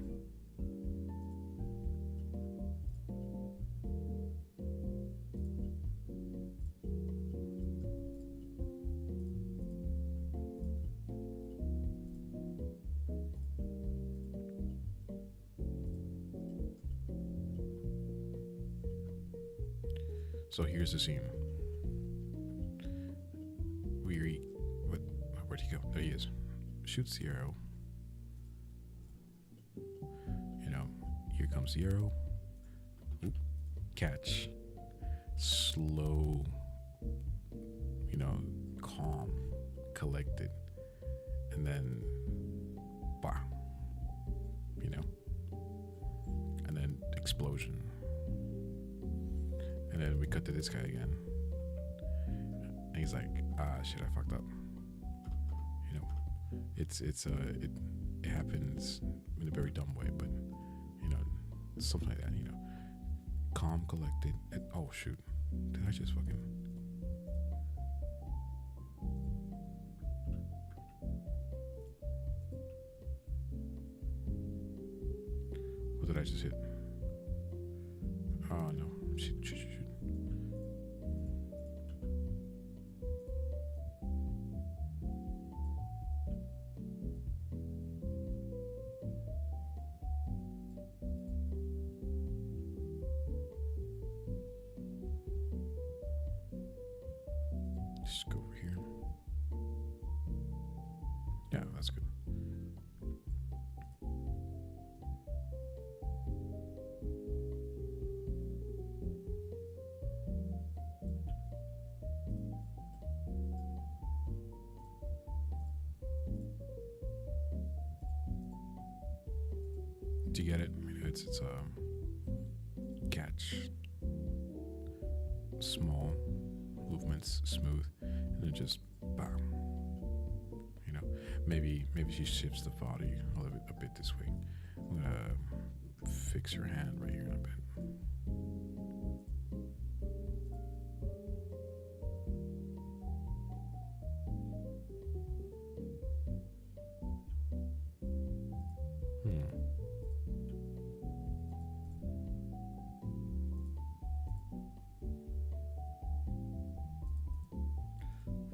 So here's the scene. Where'd he go? There he is. Shoots the arrow. Here comes the arrow. Oop. Catch. Slow. Calm. Collected. And then, bah. And then explosion. And then we cut to this guy again. And he's like, shit, I fucked up. It happens in a very dumb way, but something like that, calm, collected. Oh shoot, did I just fucking? What did I just hit? Oh no, shoot. Just go over here. Yeah, that's good. Do you get it? It's catch, small movements, smooth, and then just bam. Maybe she shifts the body a bit this way. I'm gonna fix her hand right here in a bit.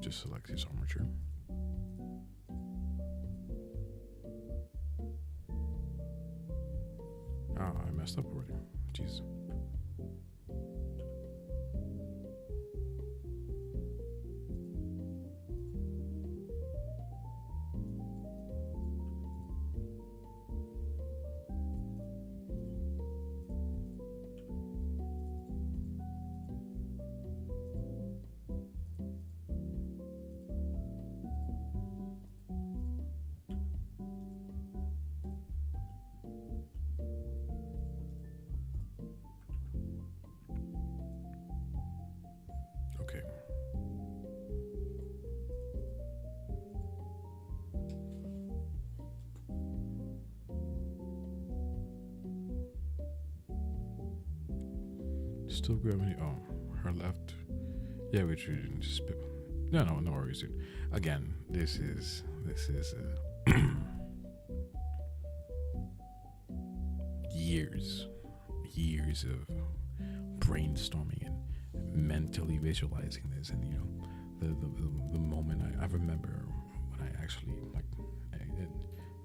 just select his armature. Ah, I messed up already. Jeez. Okay. Still gravity. Oh, her left. Yeah, we should just. No worries, dude. Again, this is years of brainstorming and mentally visualizing this, and you know, the moment I remember when I actually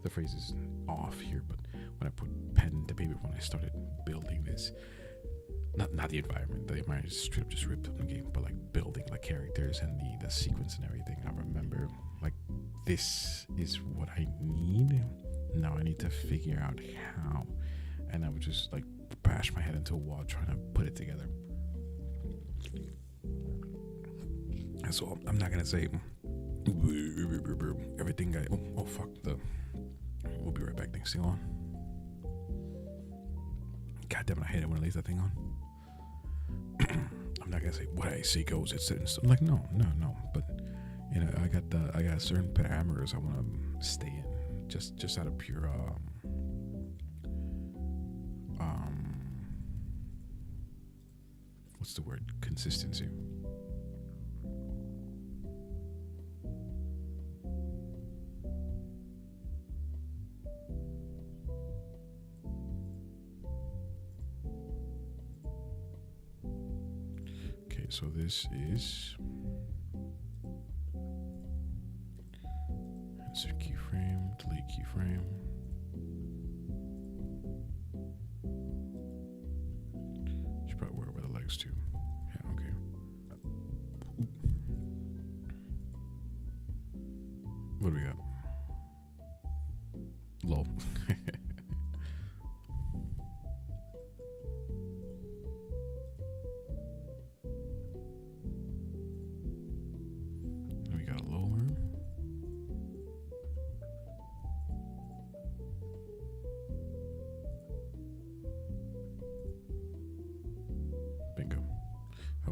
the phrase is off here, but when I put pen to paper when I started building this. Not the environment. The environment is straight up just ripped up in the game, but like building like characters and the sequence and everything. I remember like this is what I need. Now I need to figure out how, and I would just like bash my head into a wall trying to put it together. And so I'm not gonna say everything. Oh fuck the. We'll be right back. Things still on. God damn it! I hate it when I leave that thing on. I'm not gonna say what I see goes. It's set in stone. Like no. But you know, I got certain parameters I want to stay in, just out of pure what's the word? Consistency. So this is insert keyframe, delete keyframe. Should probably work with the legs too. Yeah, okay. What do we got? Lol.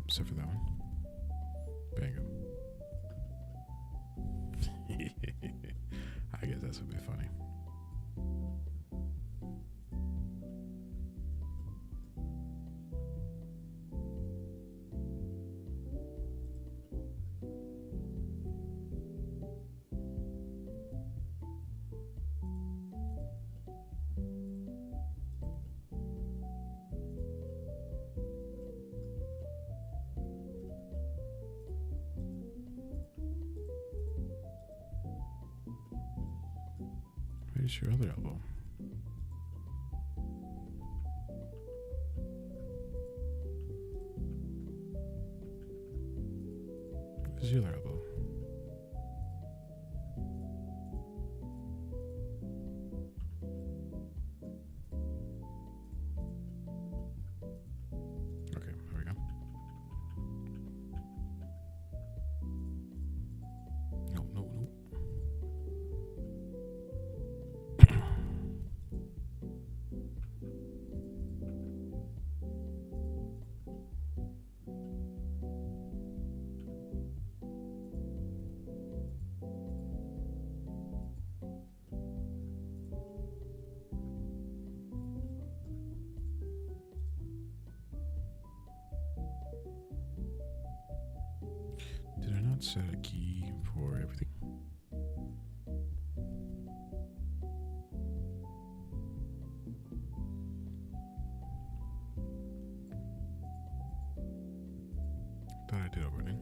Except for that one. Bingo. I guess that's a bit funny. Where's your other elbow? Where's your other elbow? Okay, there we go. No. Did I not set a key for everything? Thought I did already.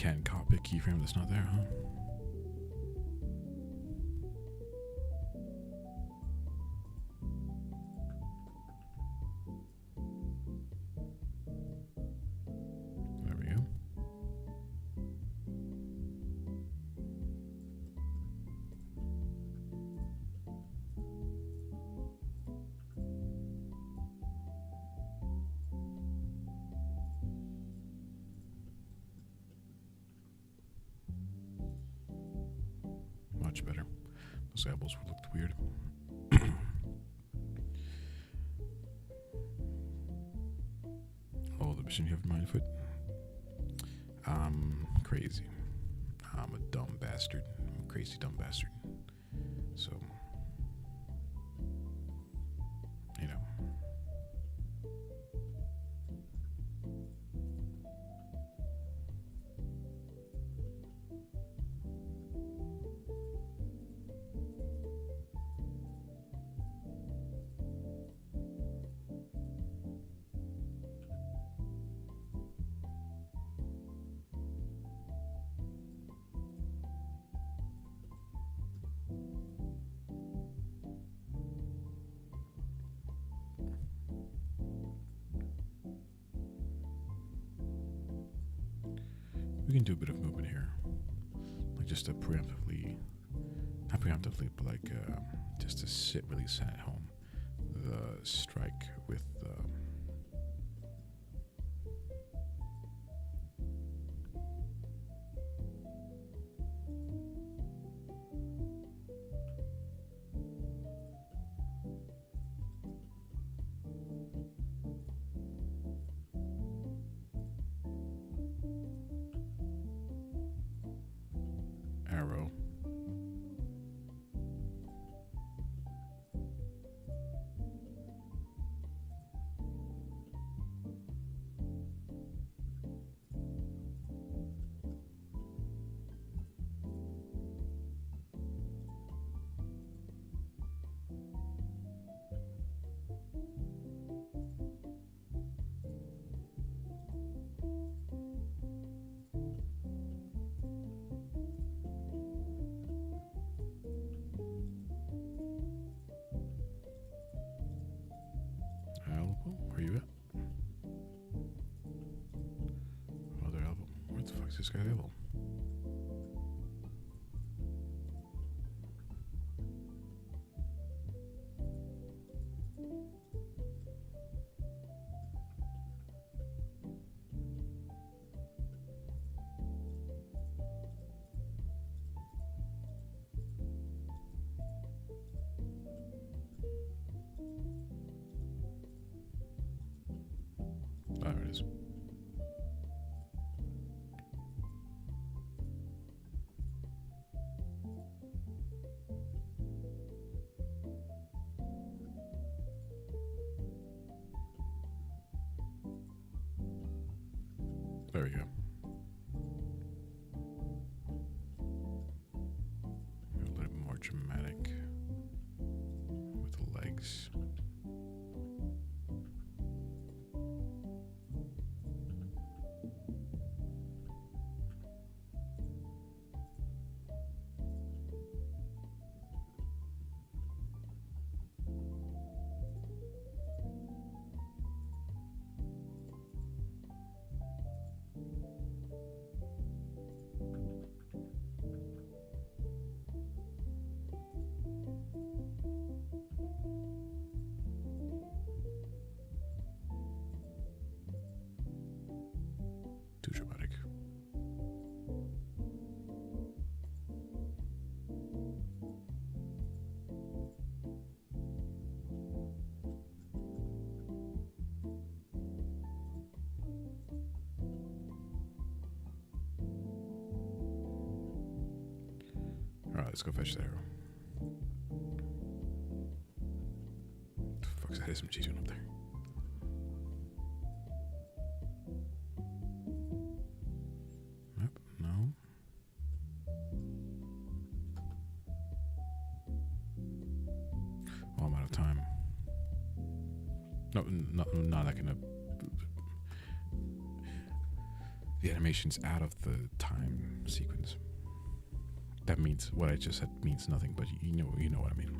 can't copy a keyframe that's not there, huh? There we go. Much better. Those elbows looked weird. Oh, the mission you have in mind, Foot? I'm crazy. I'm a dumb bastard. I'm a crazy dumb bastard. So, you know. We can do a bit of movement here, like just to preemptively, not preemptively, but like just to sit really at home. The strike with arrow. Where you at? Other album. Where the fuck is this guy available? Oh, there it is. There we go. A little bit more dramatic with the legs. Too dramatic. Alright, let's go fetch the arrow. What the fuck's that SMG doing up there? No. Oh, I'm out of time. No, not like in a. the animation's out of the time sequence. That means what I just said means nothing, but you know what I mean.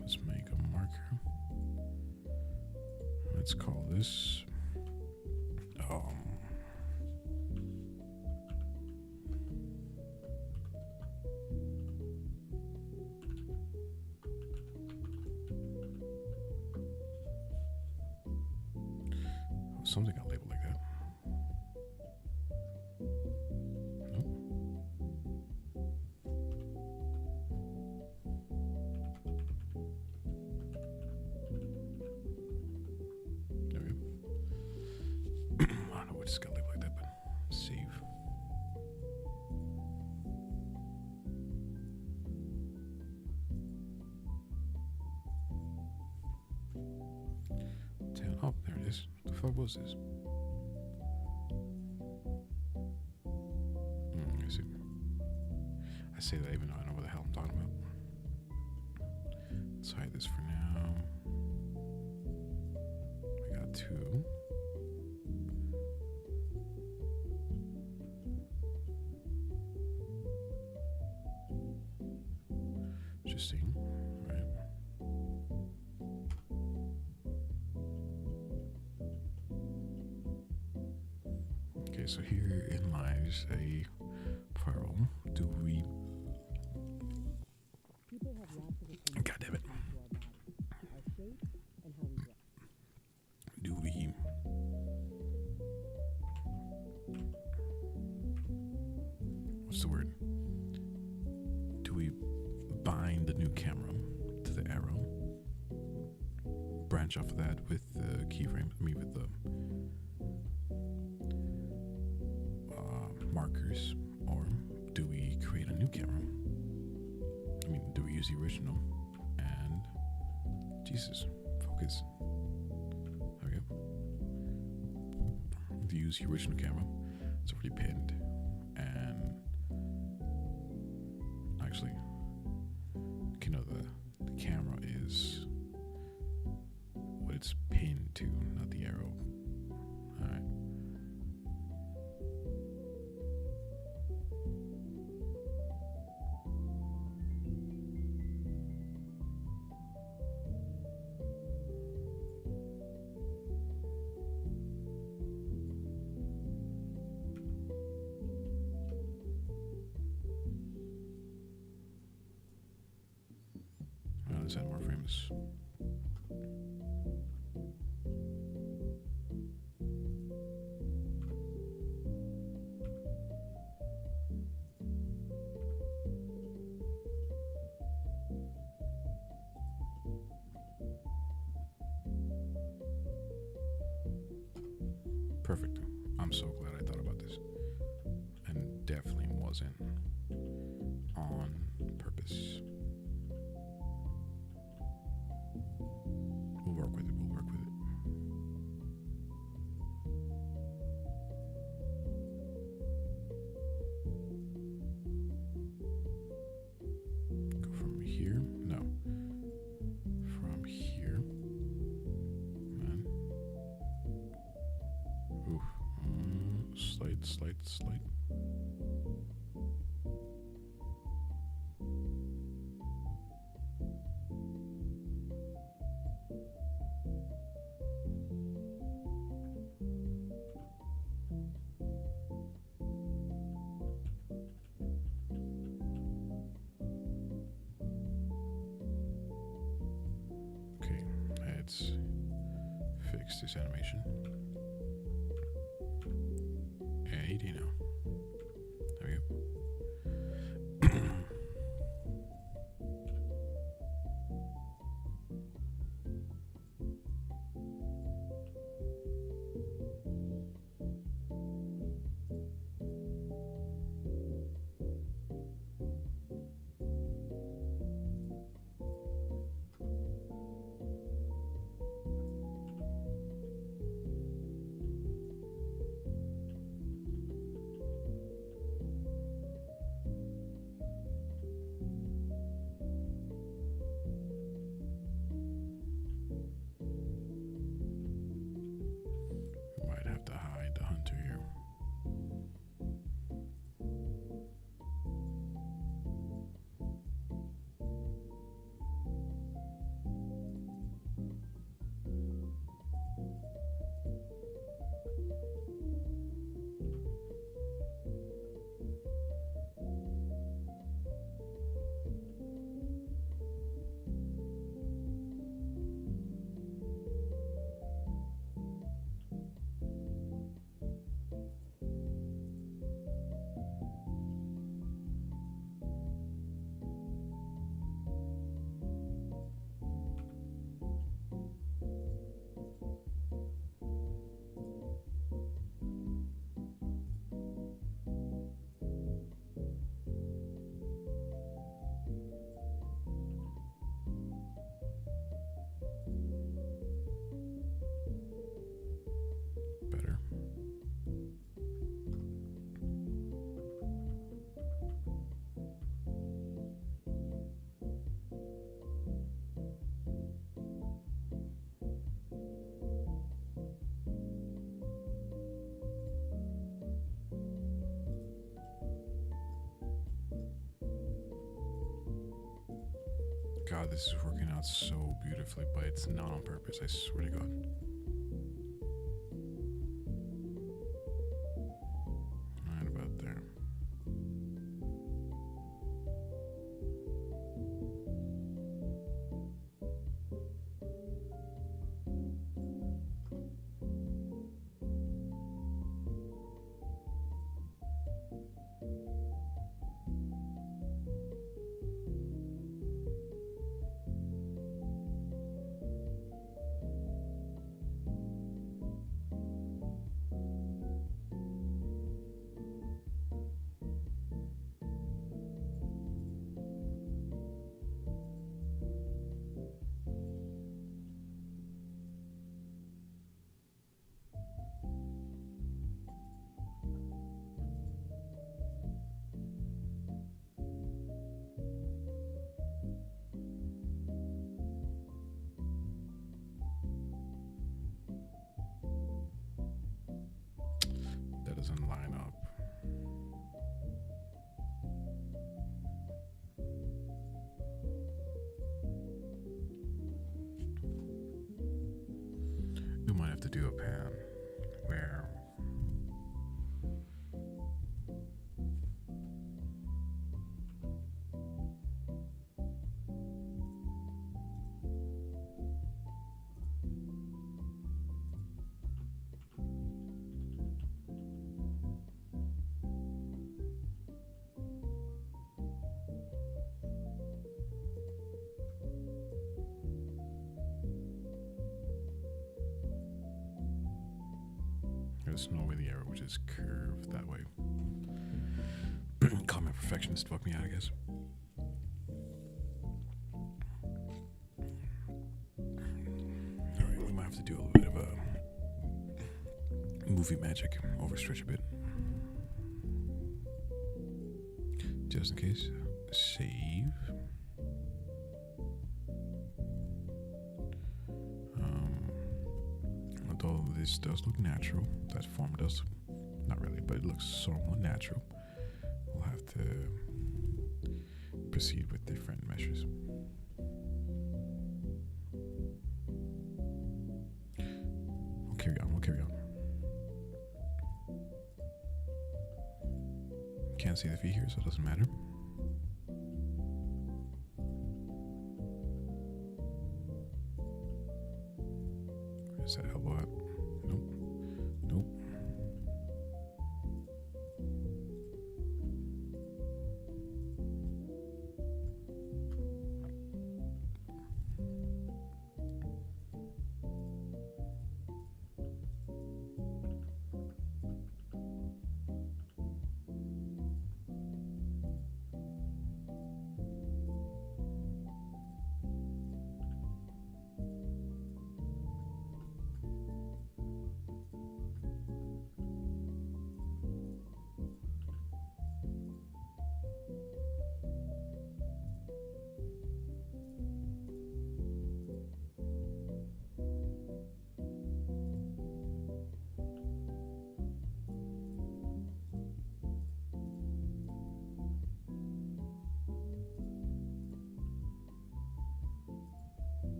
Let's make a marker. Let's call this something I'll label like that. Nope. There we go. I don't know what it's got labeled like that, but save. Oh, there it is. What the fuck was this? Let me see. I say that even though I know what the hell I'm talking about. Let's hide this for now. We got 2. Interesting, right? Okay, so herein lies a pearl. Do we? People have lots of opinions God damn it. on our bodies, our shape, and how we dress. Do we? What's the word? Do we bind the new camera to the arrow? Branch off of that with the keyframe. I mean, with the markers, or do we create a new camera? I mean, do we use the original? And Jesus, focus. There we go. Do you use the original camera? It's already pinned, and actually, you know, the camera is what it's pinned to, not the arrow. All right. Let's add more frames. Perfect. I'm so glad I thought about this. And definitely wasn't on purpose. We'll work with it. We'll work with it. Go from here. No. From here. Man. Oof. Slight. Okay, let's fix this animation. And you know. There we go. God, this is working out so beautifully, but it's not on purpose, I swear to God. Right about there. That doesn't line up. We might have to do a pan where there's no way the arrow would just curve that way. Call me a perfectionist, fuck me out, I guess. Alright, we might have to do a little bit of a movie magic, overstretch a bit. Just in case. Save. Although this does look natural, that form does, not really, but it looks somewhat natural. We'll have to proceed with different measures. We'll carry on, we'll carry on. Can't see the feet here, so it doesn't matter. Where's that elbow at? Nope. Nope.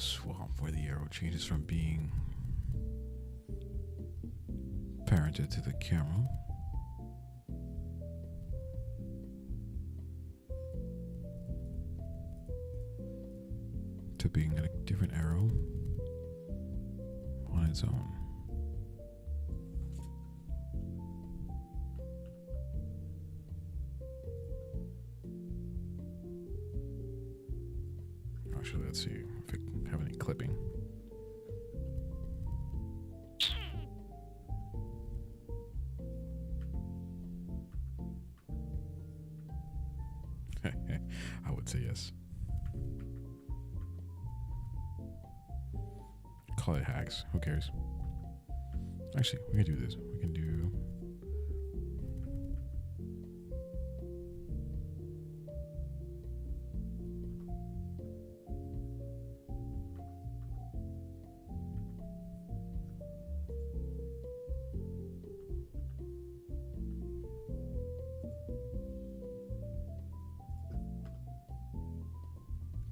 swamp where the arrow changes from being parented to the camera. To being a different arrow on its own. Actually, let's see if I have any clipping. I would say yes. Call it hacks. Who cares? Actually, we can do this. We can do.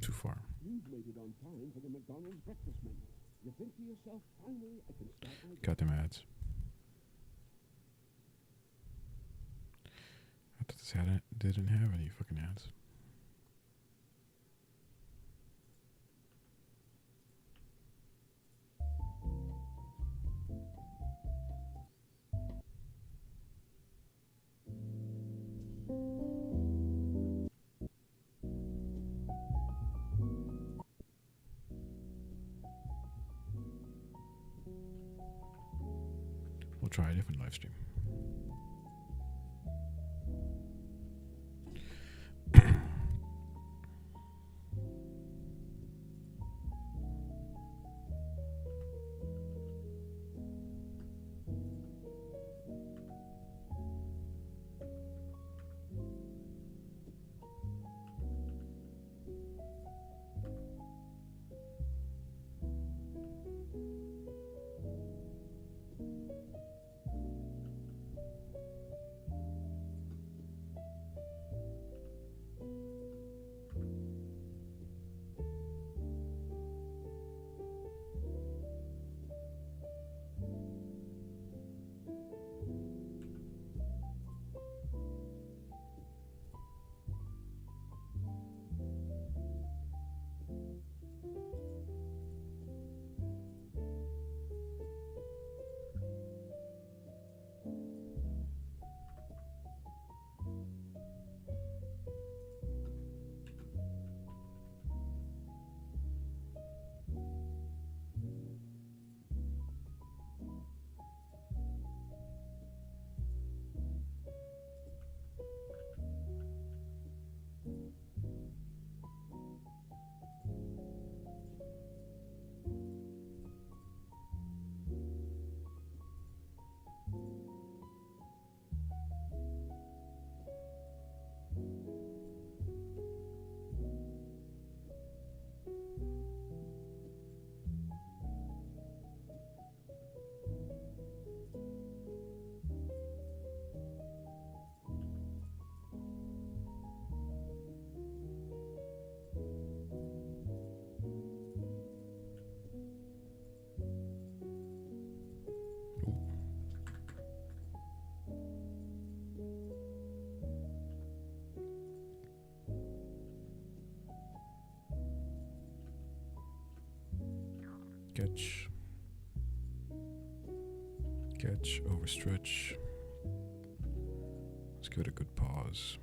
Too far. You've made it on time for the McDonald's breakfast menu. You think to yourself, finally, I can start my day. Got them ads. I thought this ad didn't have any fucking ads. We'll try a different live stream. Catch, overstretch. Let's give it a good pause.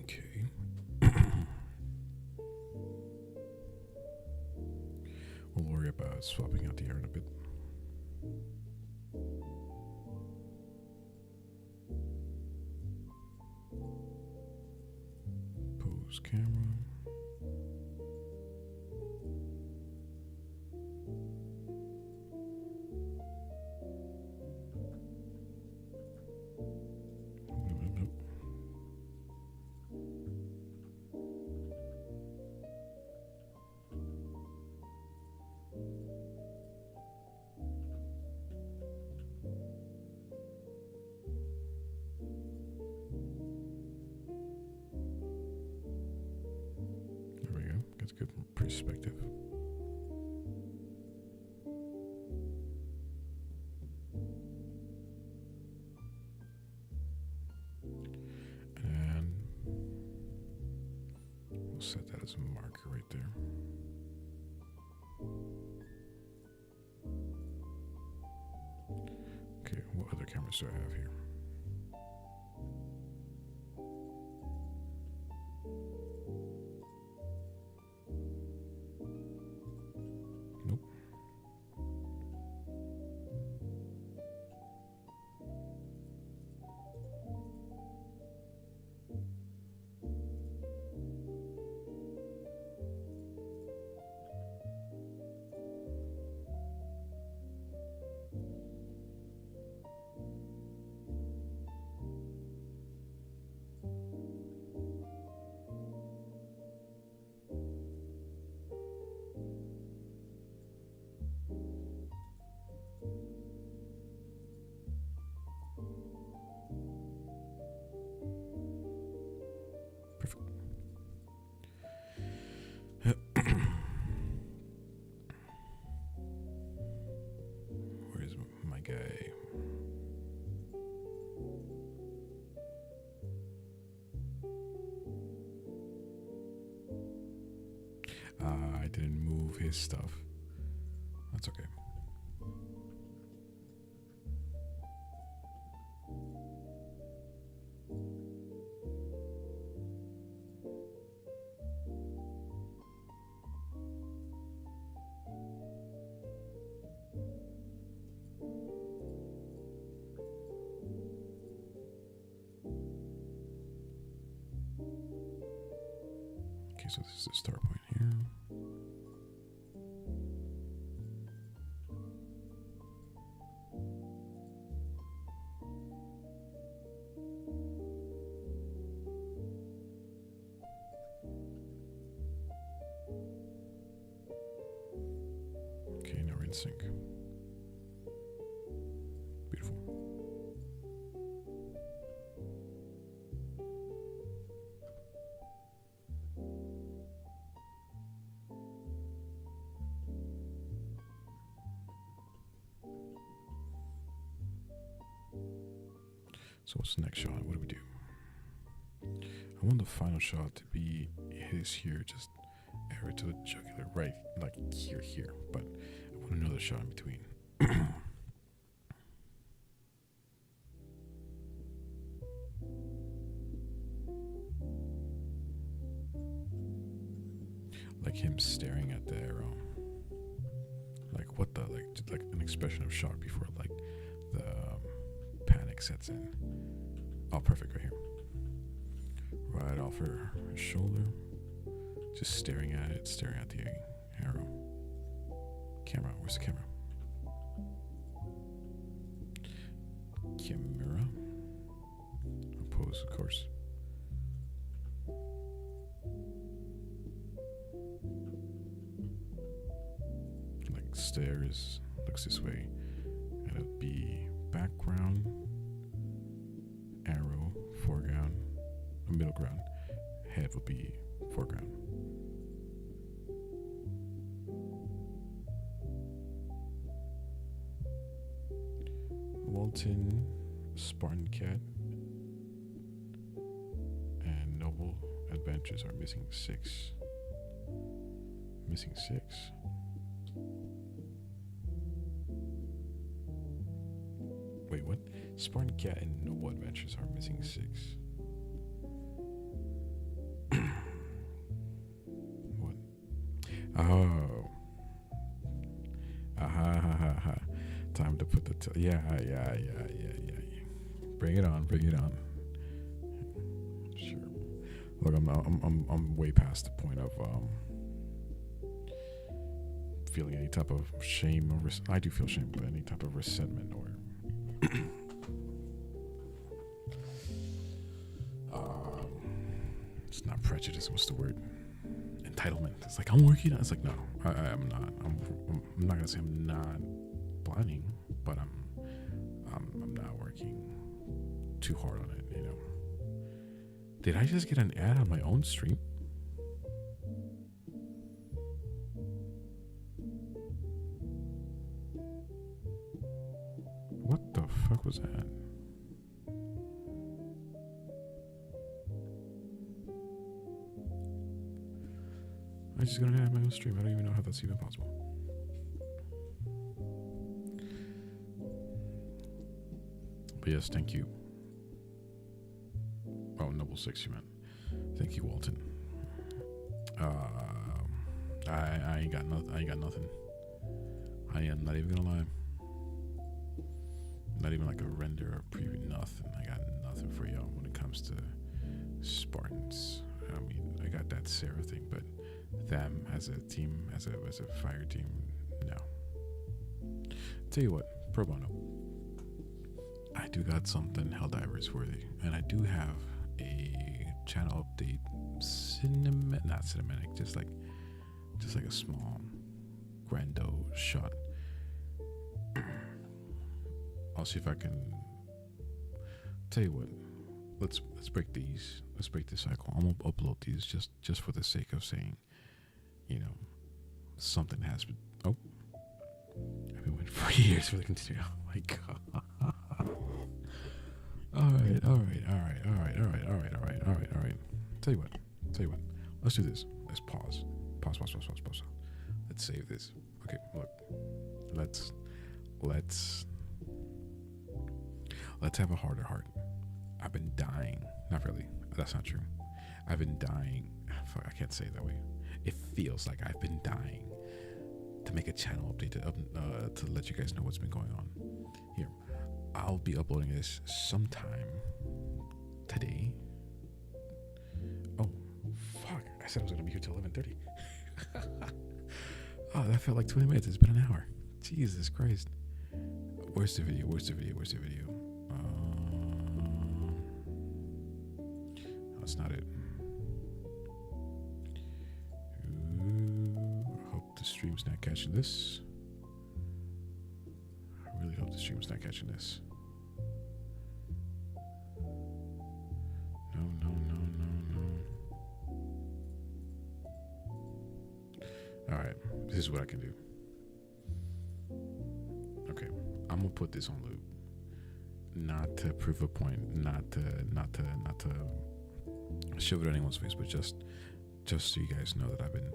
Okay. We'll worry about swapping out the air in a bit. Pose camera. perspective. And we'll set that as a marker right there. Okay, what other cameras do I have here? Nope. Perfect. Where's my guy? I didn't move his stuff. That's okay. Okay, so this is the start point here. Okay, now we're in sync. Beautiful. So what's the next shot? What do we do? I want the final shot to be his here, just arrow to the jugular, right, like here. But I want another shot in between. Like him staring at the arrow. Like what the, like an expression of shock before like the panic sets in. Oh, perfect, right here. Right off her shoulder. Just staring at it, staring at the arrow. Camera, where's the camera? Camera. Pose, of course. Like stares, looks this way. And it'll be background, arrow, foreground, middle ground. Head will be foreground. Walton, Spartan Cat, and Noble Adventures are missing 6. Missing 6. Wait, what? Spartan Cat and Noble Adventures are missing 6. What? Oh. Aha. Time to put the yeah. Bring it on. Sure. Look, I'm way past the point of feeling any type of shame or I do feel shame, but any type of resentment or it's not prejudice. What's the word? Entitlement. It's like I'm working on. It's like no, I'm not. I'm not gonna say I'm not planning, but I'm not working too hard on it. You know. Did I just get an ad on my own stream? What the fuck was that? I just gonna have my own stream. I don't even know how that's even possible. But yes, thank you. Oh, Noble 6 you meant. Thank you, Walton. I ain't got nothing. I ain't got nothing. I am not even gonna lie. Not even like a render or preview. Nothing. I got nothing for y'all when it comes to Spartans. I mean, I got that Sarah thing, but them as a team, as a fire team, no. Tell you what, pro bono. I do got something Helldivers worthy, and I do have a channel update, not cinematic, just like a small grando shot. I'll see if I can. Tell you what, let's break these. Let's break this cycle. I'm gonna upload these just for the sake of saying, you know, something has been. Oh, I've been waiting for years for the continue. Oh my god. All right. Tell you what. Let's do this. Let's pause. Pause. Let's save this. Okay, look. Let's have a harder heart. I've been dying. Not really. That's not true. I've been dying. Fuck, I can't say it that way. It feels like I've been dying to make a channel update to let you guys know what's been going on. Here, I'll be uploading this sometime today. Oh, fuck. I said I was going to be here till 11:30. Oh, that felt like 20 minutes. It's been an hour. Jesus Christ. Where's the video? That's not it. Ooh, I hope the stream's not catching this. I really hope the stream's not catching this. No. Alright, this is what I can do. Okay, I'm gonna put this on loop. Not to prove a point, not to shove it in anyone's face, but just so you guys know that I've been.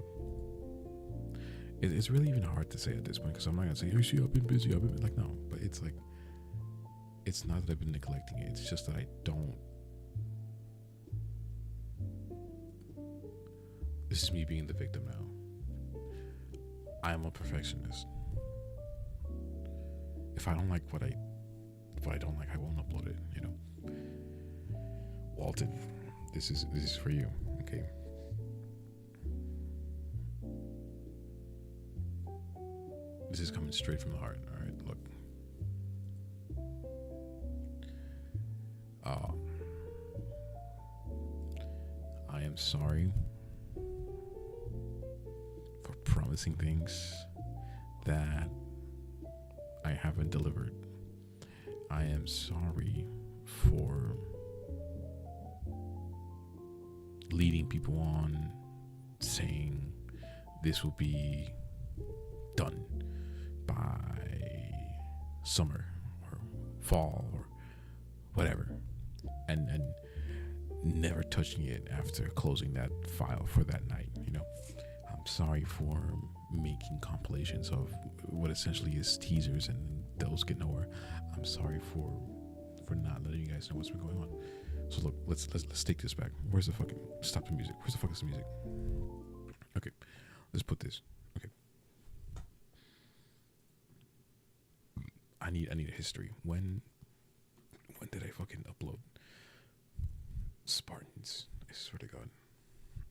It's really even hard to say at this point because I'm not gonna say, "Oh, see, I've been busy." I've been like, no, but it's like, it's not that I've been neglecting it. It's just that I don't. This is me being the victim now. I'm a perfectionist. If I don't like what I don't like, I won't upload it. You know, Walton, this is for you. Okay. This is coming straight from the heart. All right, look. I am sorry for promising things that I haven't delivered. I am sorry for leading people on, saying this will be done by summer or fall or whatever, and never touching it after closing that file for that night. You know, I'm sorry for making compilations of what essentially is teasers and those get nowhere. I'm sorry for not letting you guys know what's been going on. So look, let's take this back. Where's the fucking stop the music? Where's the fuck is the music? Okay, let's put this. Okay, I need a history. When did I fucking upload Spartans? I swear to God,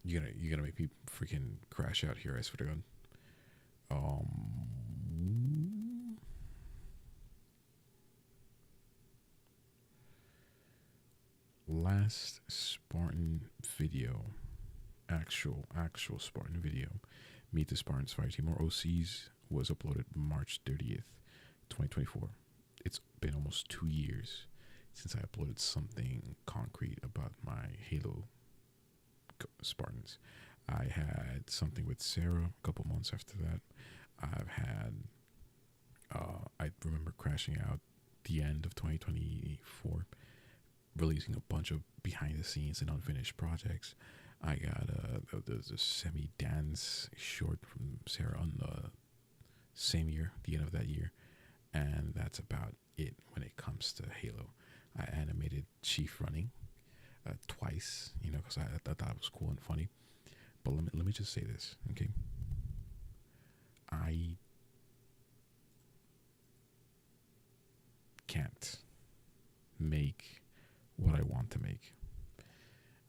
you're gonna make me freaking crash out here. I swear to God. Last Spartan video, actual Spartan video, Meet the Spartans Fire Team or OCs, was uploaded March 30th, 2024. It's been almost 2 years since I uploaded something concrete about my Halo Spartans. I had something with Sarah a couple months after that. I've had, I remember crashing out the end of 2024, releasing a bunch of behind the scenes and unfinished projects. I got the semi-dance short from Sarah on the same year, the end of that year, and that's about it when it comes to Halo. I animated Chief running twice, because I thought it was cool and funny. But let me just say this, okay? I can't make what I want to make.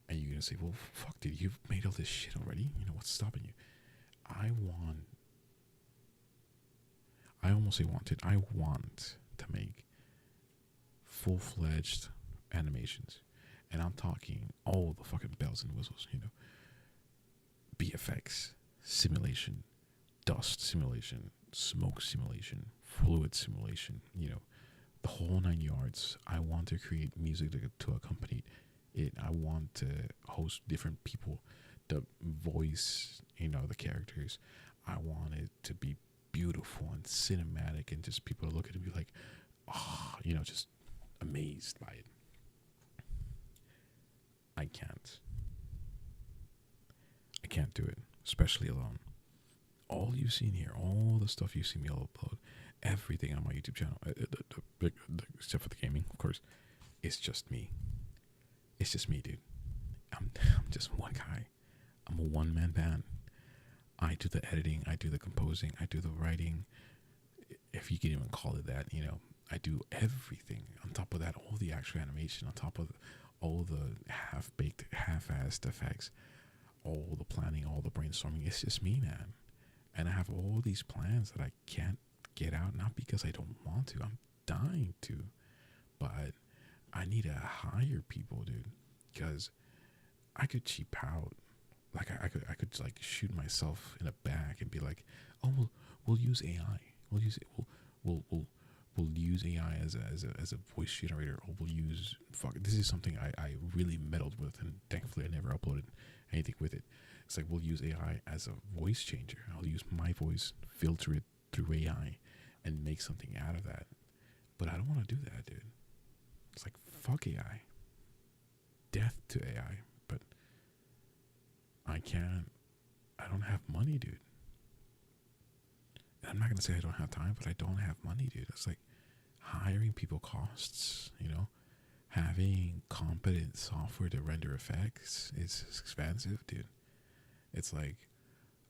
And you're gonna say, well, fuck, dude, you've made all this shit already. What's stopping you? I want to make full-fledged animations. And I'm talking all the fucking bells and whistles, BFX, simulation, dust simulation, smoke simulation, fluid simulation, the whole 9 yards. I want to create music to accompany it. I want to host different people that voice, the characters. I want it to be beautiful and cinematic, and just people look at it and be like, just amazed by it. I can't do it, especially alone. All you've seen here, all the stuff you see me upload, everything on my YouTube channel, except for the gaming, of course, it's just me. It's just me, dude. I'm just one guy. I'm a one-man band. I do the editing, I do the composing, I do the writing, if you can even call it that, I do everything. On top of that, all the actual animation, on top of all the half-baked, half-assed effects, all the planning, all the brainstorming. It's just me, man. And I have all these plans that I can't get out, not because I don't want to. I'm dying to. But I need to hire people, dude. Because I could cheap out. Like, I could like shoot myself in the back and be like, oh, we'll use AI. We'll use it. We'll use AI as a voice generator, or we'll use this is something I really meddled with, and thankfully I never uploaded anything with it. It's like, we'll use AI as a voice changer. I'll use my voice, filter it through AI, and make something out of that. But I don't want to do that, dude. It's like, fuck AI. Death to AI. But I don't have money, dude. I'm not going to say I don't have time, but I don't have money, dude. It's like, hiring people costs, having competent software to render effects is expensive, dude. It's like,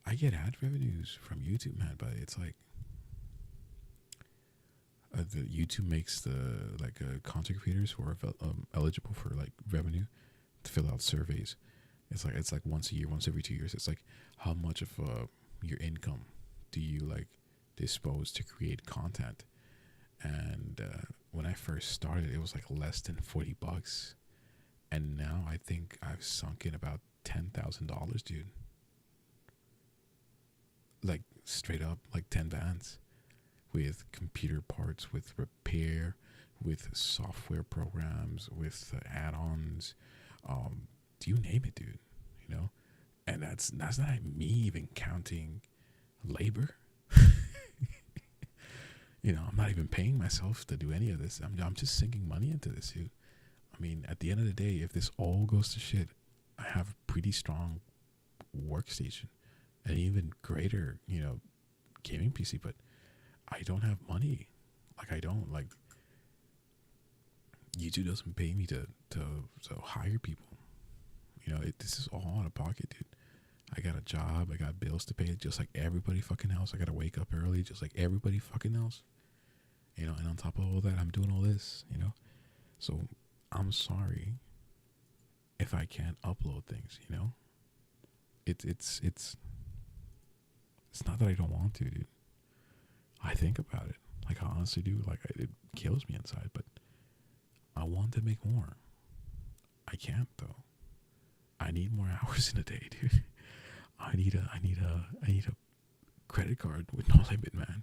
I get ad revenues from YouTube, man, but it's like, the YouTube makes the content creators who are eligible for like revenue to fill out surveys. It's like once a year, once every 2 years. It's like, how much of your income do you like dispose to create content? And when I first started, it was like less than $40, and now I think I've sunk in about $10,000, dude. Like, straight up, like 10 bands with computer parts, with repair, with software programs, with add-ons, do you name it, dude? And that's not me even counting labor. I'm not even paying myself to do any of this. I'm just sinking money into this, dude. I mean, at the end of the day, if this all goes to shit, I have a pretty strong workstation, an even greater, gaming PC, but I don't have money. YouTube doesn't pay me to hire people. This is all out of pocket, dude. I got a job, I got bills to pay, just like everybody fucking else. I gotta wake up early, just like everybody fucking else. And on top of all that, I'm doing all this, So I'm sorry if I can't upload things, It's not that I don't want to, dude. I think about it. Like, I honestly do. Like, it kills me inside, but I want to make more. I can't, though. I need more hours in a day, dude. I need a credit card with no limit, man.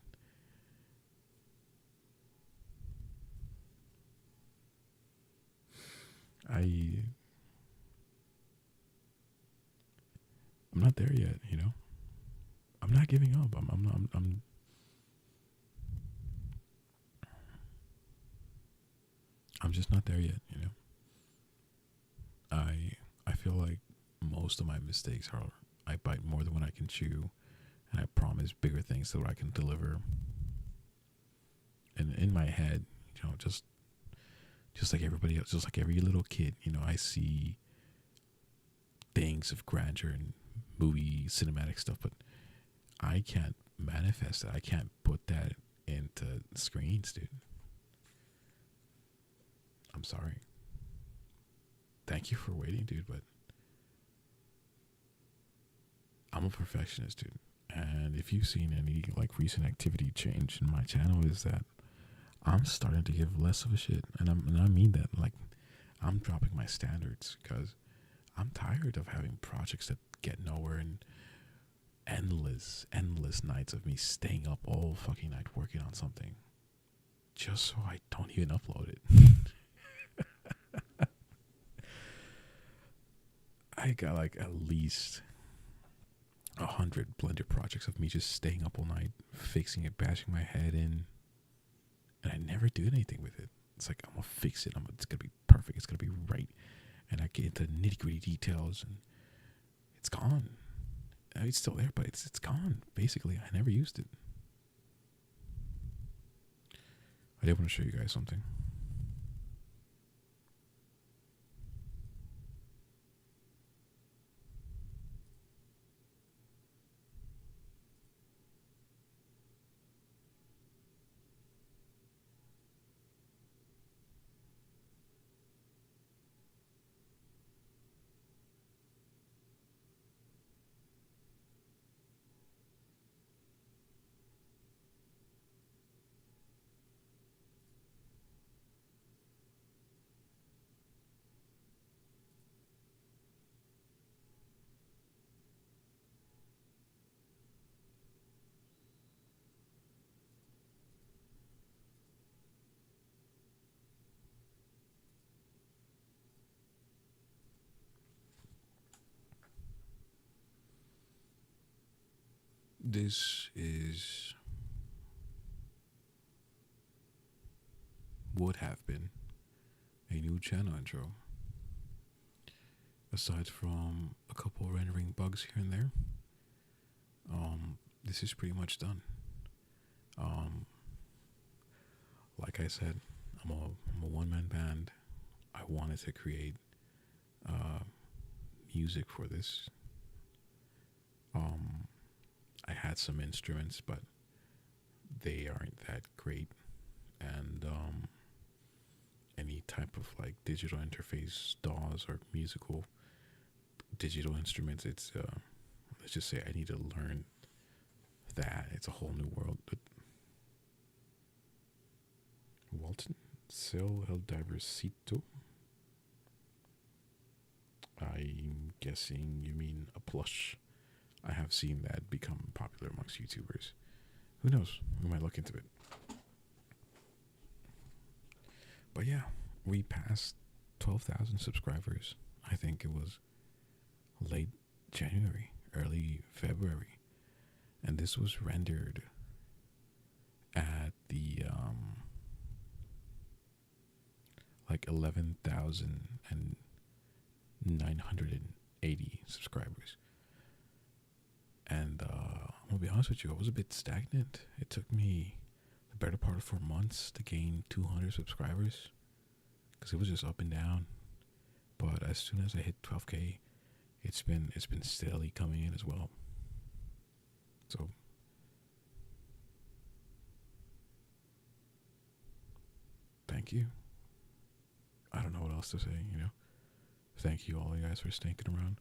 I'm not there yet, I'm not giving up. I'm just not there yet, you know. I feel like most of my mistakes are I bite more than what I can chew, and I promise bigger things that I can deliver. And in my head, you know, just like everybody else, just like every little kid, you know, I see things of grandeur and movie cinematic stuff, but I can't manifest it. I can't put that into screens, dude. I'm sorry. Thank you for waiting, dude, but I'm a perfectionist, dude. And if you've seen any like recent activity change in my channel, is that I'm starting to give less of a shit, and I mean that. Like, I'm dropping my standards because I'm tired of having projects that get nowhere and endless nights of me staying up all fucking night working on something just so I don't even upload it. I got like at least 100 Blender projects of me just staying up all night, fixing it, bashing my head in, and I never do anything with it. It's like, I'm gonna fix it. It's gonna be perfect. It's gonna be right. And I get into nitty gritty details, and it's gone. It's still there, but it's gone. Basically, I never used it. I did want to show you guys something. This is would have been a new channel intro. Aside from a couple rendering bugs here and there, this is pretty much done. Like I said, I'm a one-man band. I wanted to create music for this. I had some instruments, but they aren't that great, and any type of like digital interface DAWs or musical digital instruments, it's let's just say I need to learn that. It's a whole new world. But Walton Cell El Diversito, I'm guessing you mean a plush. I have seen that become popular amongst YouTubers. Who knows? We might look into it. But yeah, we passed 12,000 subscribers. I think it was late January, early February. And this was rendered at the like 11,980 subscribers. And I'm gonna be honest with you, I was a bit stagnant. It took me the better part of 4 months to gain 200 subscribers because it was just up and down. But as soon as I hit 12K, it's been steadily coming in as well. So thank you. I don't know what else to say, you know. Thank you all you guys for sticking around.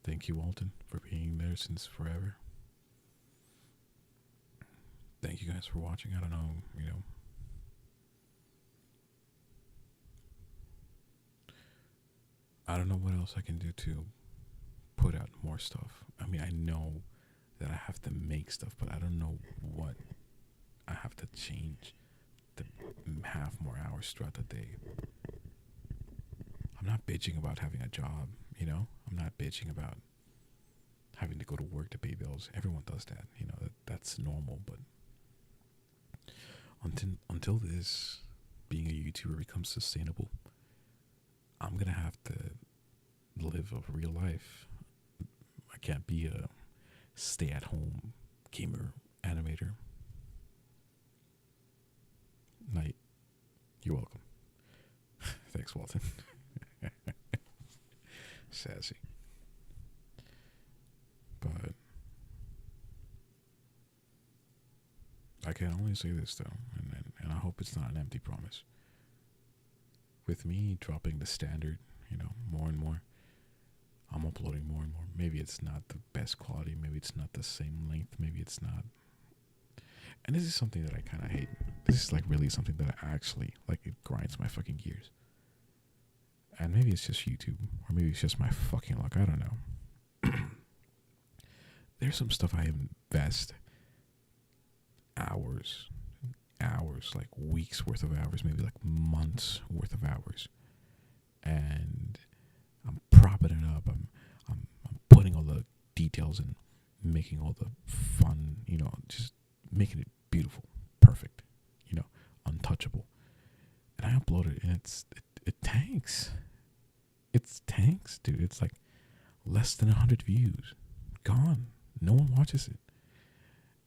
Thank you, Walton, for being there since forever. Thank you guys for watching. I don't know, you know. I don't know what else I can do to put out more stuff. I mean, I know that I have to make stuff, but I don't know what I have to change to have more hours throughout the day. I'm not bitching about having a job, you know? I'm not bitching about having to go to work to pay bills. Everyone does that, you know, that's normal. But until this being a YouTuber becomes sustainable, I'm gonna have to live a real life. I can't be a stay-at-home gamer animator. Night. You're welcome. Thanks, Walton. Sassy. But I can only say this though, and I hope it's not an empty promise. With me dropping the standard, more and more, I'm uploading more and more. Maybe it's not the best quality, maybe it's not the same length, maybe it's not. And this is something that I kind of hate. This is like really something that I actually, like, it grinds my fucking gears. And maybe it's just YouTube, or maybe it's just my fucking luck, I don't know. There's some stuff I invest hours, like weeks worth of hours, maybe like months worth of hours, and I'm propping it up. I'm putting all the details and making all the fun, just making it beautiful, perfect, untouchable. And I upload it, and it tanks. It's tanks, dude. It's like less than 100 views, gone. No one watches it.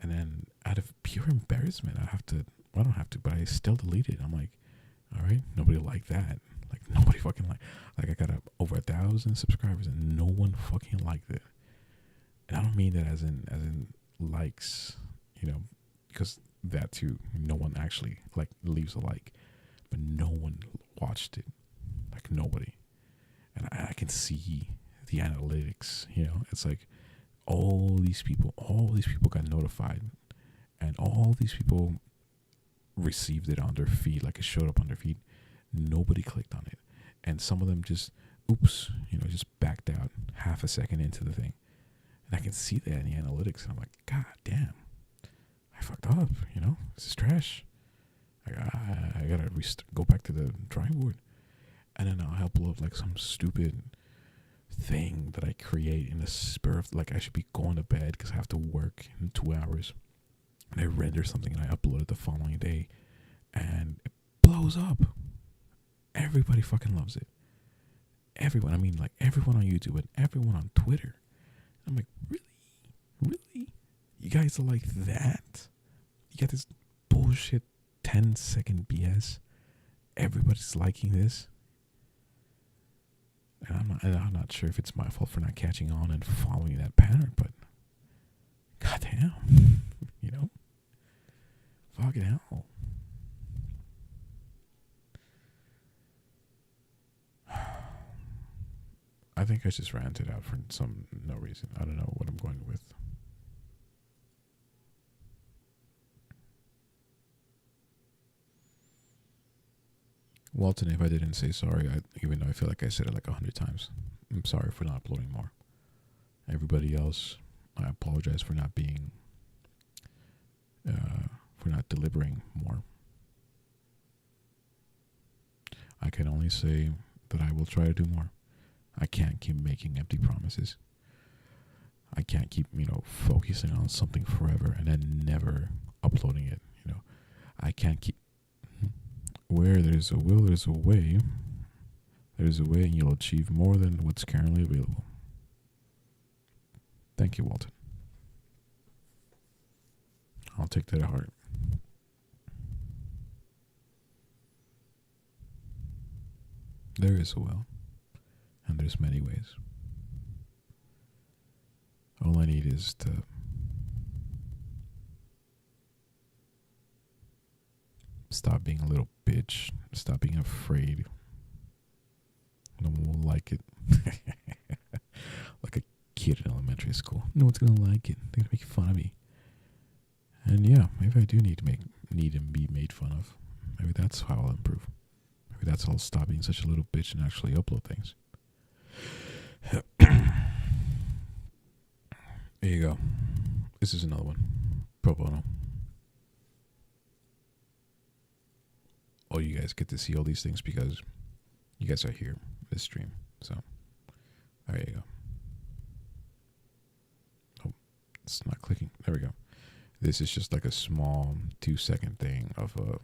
And then out of pure embarrassment, I don't have to, but I still delete it. I'm like, all right, nobody liked that. Like, nobody fucking like I got over 1,000 subscribers and no one fucking liked it. And I don't mean that as in likes, because that too, no one actually like leaves a like, but no one watched it, like nobody. And I can see the analytics, it's like all these people got notified, and all these people received it on their feed, like it showed up on their feed. Nobody clicked on it, and some of them just just backed out half a second into the thing, and I can see that in the analytics, and I'm like, god damn, I fucked up. This is trash. I gotta go back to the drawing board. And then I'll upload like some stupid thing that I create in the spur of, like, I should be going to bed because I have to work in 2 hours, and I render something and I upload it the following day, and it blows up. Everybody fucking loves it. Everyone. I mean, like, everyone on YouTube and everyone on Twitter. I'm like, really? You guys are like that? You got this bullshit 10-second BS. Everybody's liking this. And I'm not sure if it's my fault for not catching on and following that pattern, but goddamn, fucking hell. I think I just ranted out for no reason. I don't know what I'm going with. Walton, if I didn't say sorry, even though I feel like I said it like 100 times, I'm sorry for not uploading more. Everybody else, I apologize for not delivering more. I can only say that I will try to do more. I can't keep making empty promises. I can't keep, focusing on something forever and then never uploading it. I can't keep. Where there's a will, there's a way. There's a way, and you'll achieve more than what's currently available. Thank you, Walton. I'll take that to heart. There is a will, and there's many ways. All I need is to stop being a little bitch. Stop being afraid. No one will like it. Like a kid in elementary school. No one's gonna like it. They're gonna make fun of me. And yeah, maybe I do need and be made fun of. Maybe that's how I'll improve. Maybe that's how I'll stop being such a little bitch and actually upload things. Here you go. This is another one. Pro bono. Oh, you guys get to see all these things because you guys are here this stream. So there you go. Oh, it's not clicking. There we go. This is just like a small 2-second thing of a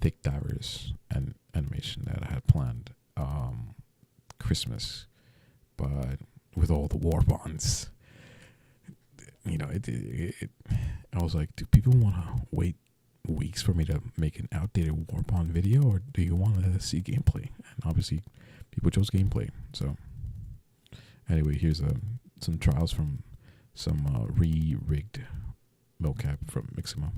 thick divers and animation that I had planned Christmas, but with all the war bonds, you know, I was like, do people want to wait weeks for me to make an outdated war bond video, or do you want to see gameplay? And obviously, people chose gameplay. So anyway, here's some trials from some re-rigged mocap from Miximo.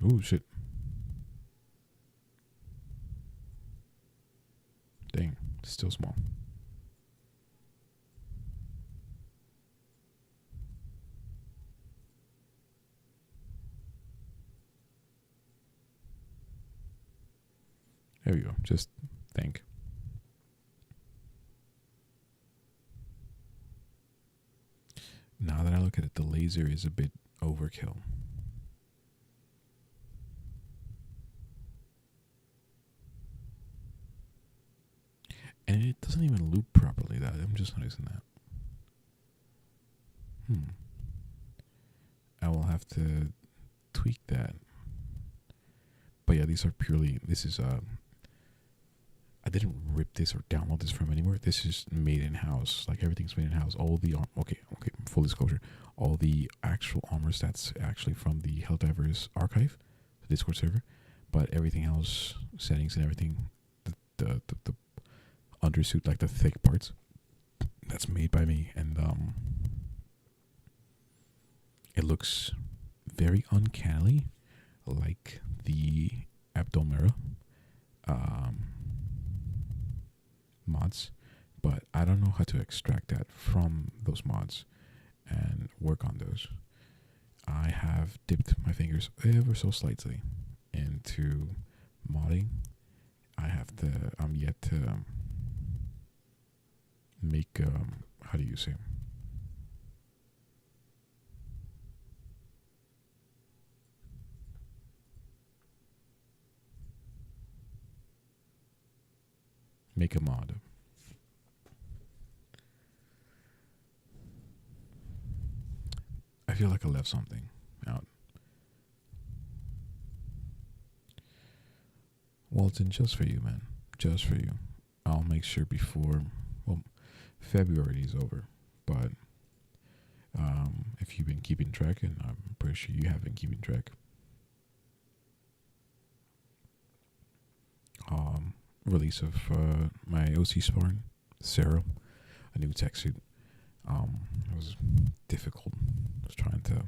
Ooh, shit. Dang, still small. There we go. Just think. Now that I look at it, the laser is a bit overkill. And it doesn't even loop properly. That I'm just noticing that. I will have to tweak that. But yeah, these are purely. This is I didn't rip this or download this from anywhere. This is made in house. Like everything's made in house. All the okay. Full disclosure. All the actual armor stats actually from the Helldivers archive, the Discord server. But everything else, settings and everything, the undersuit, like the thick parts, that's made by me, and it looks very uncannily like the Abdomera mods, but I don't know how to extract that from those mods and work on those. I have dipped my fingers ever so slightly into modding. I'm yet to make how do you say, make a mod. I feel like I left something out. Walton, just for you, man. Just for you. I'll make sure before, well, February is over. But if you've been keeping track, and I'm pretty sure you have been keeping track, release of my OC Spawn, Sarah, a new tech suit. It was difficult. I was trying to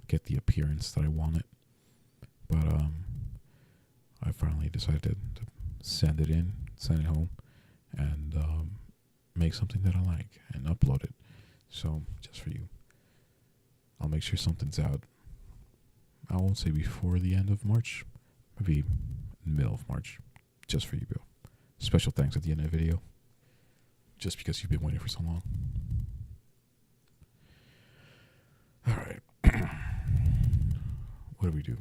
get the appearance that I wanted, but I finally decided to send it home, and make something that I like and upload it. So just for you, I'll make sure something's out. I won't say before the end of March, maybe middle of March, just for you, Bill. Special thanks at the end of the video, just because you've been waiting for so long. All right. What do we do?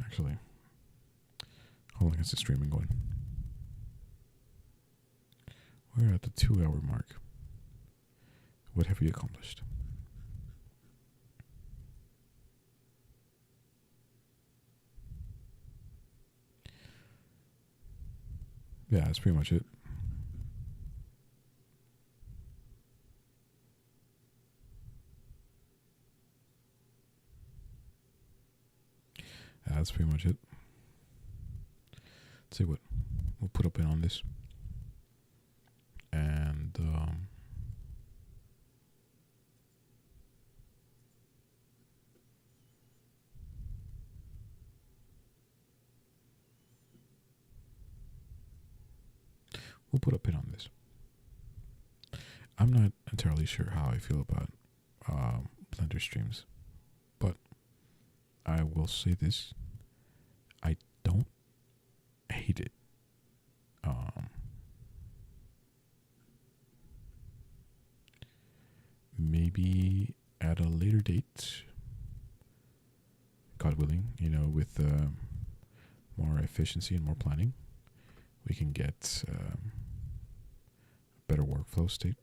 Actually, how long is the streaming going? We're at the 2-hour mark. What have we accomplished? Yeah, that's pretty much it. That's pretty much it. Tell you what, we'll put a pin on this, and we'll put a pin on this. I'm not entirely sure how I feel about Blender streams, but I will say this: I don't hate it. Maybe at a later date, God willing, with more efficiency and more planning, we can get a better workflow state.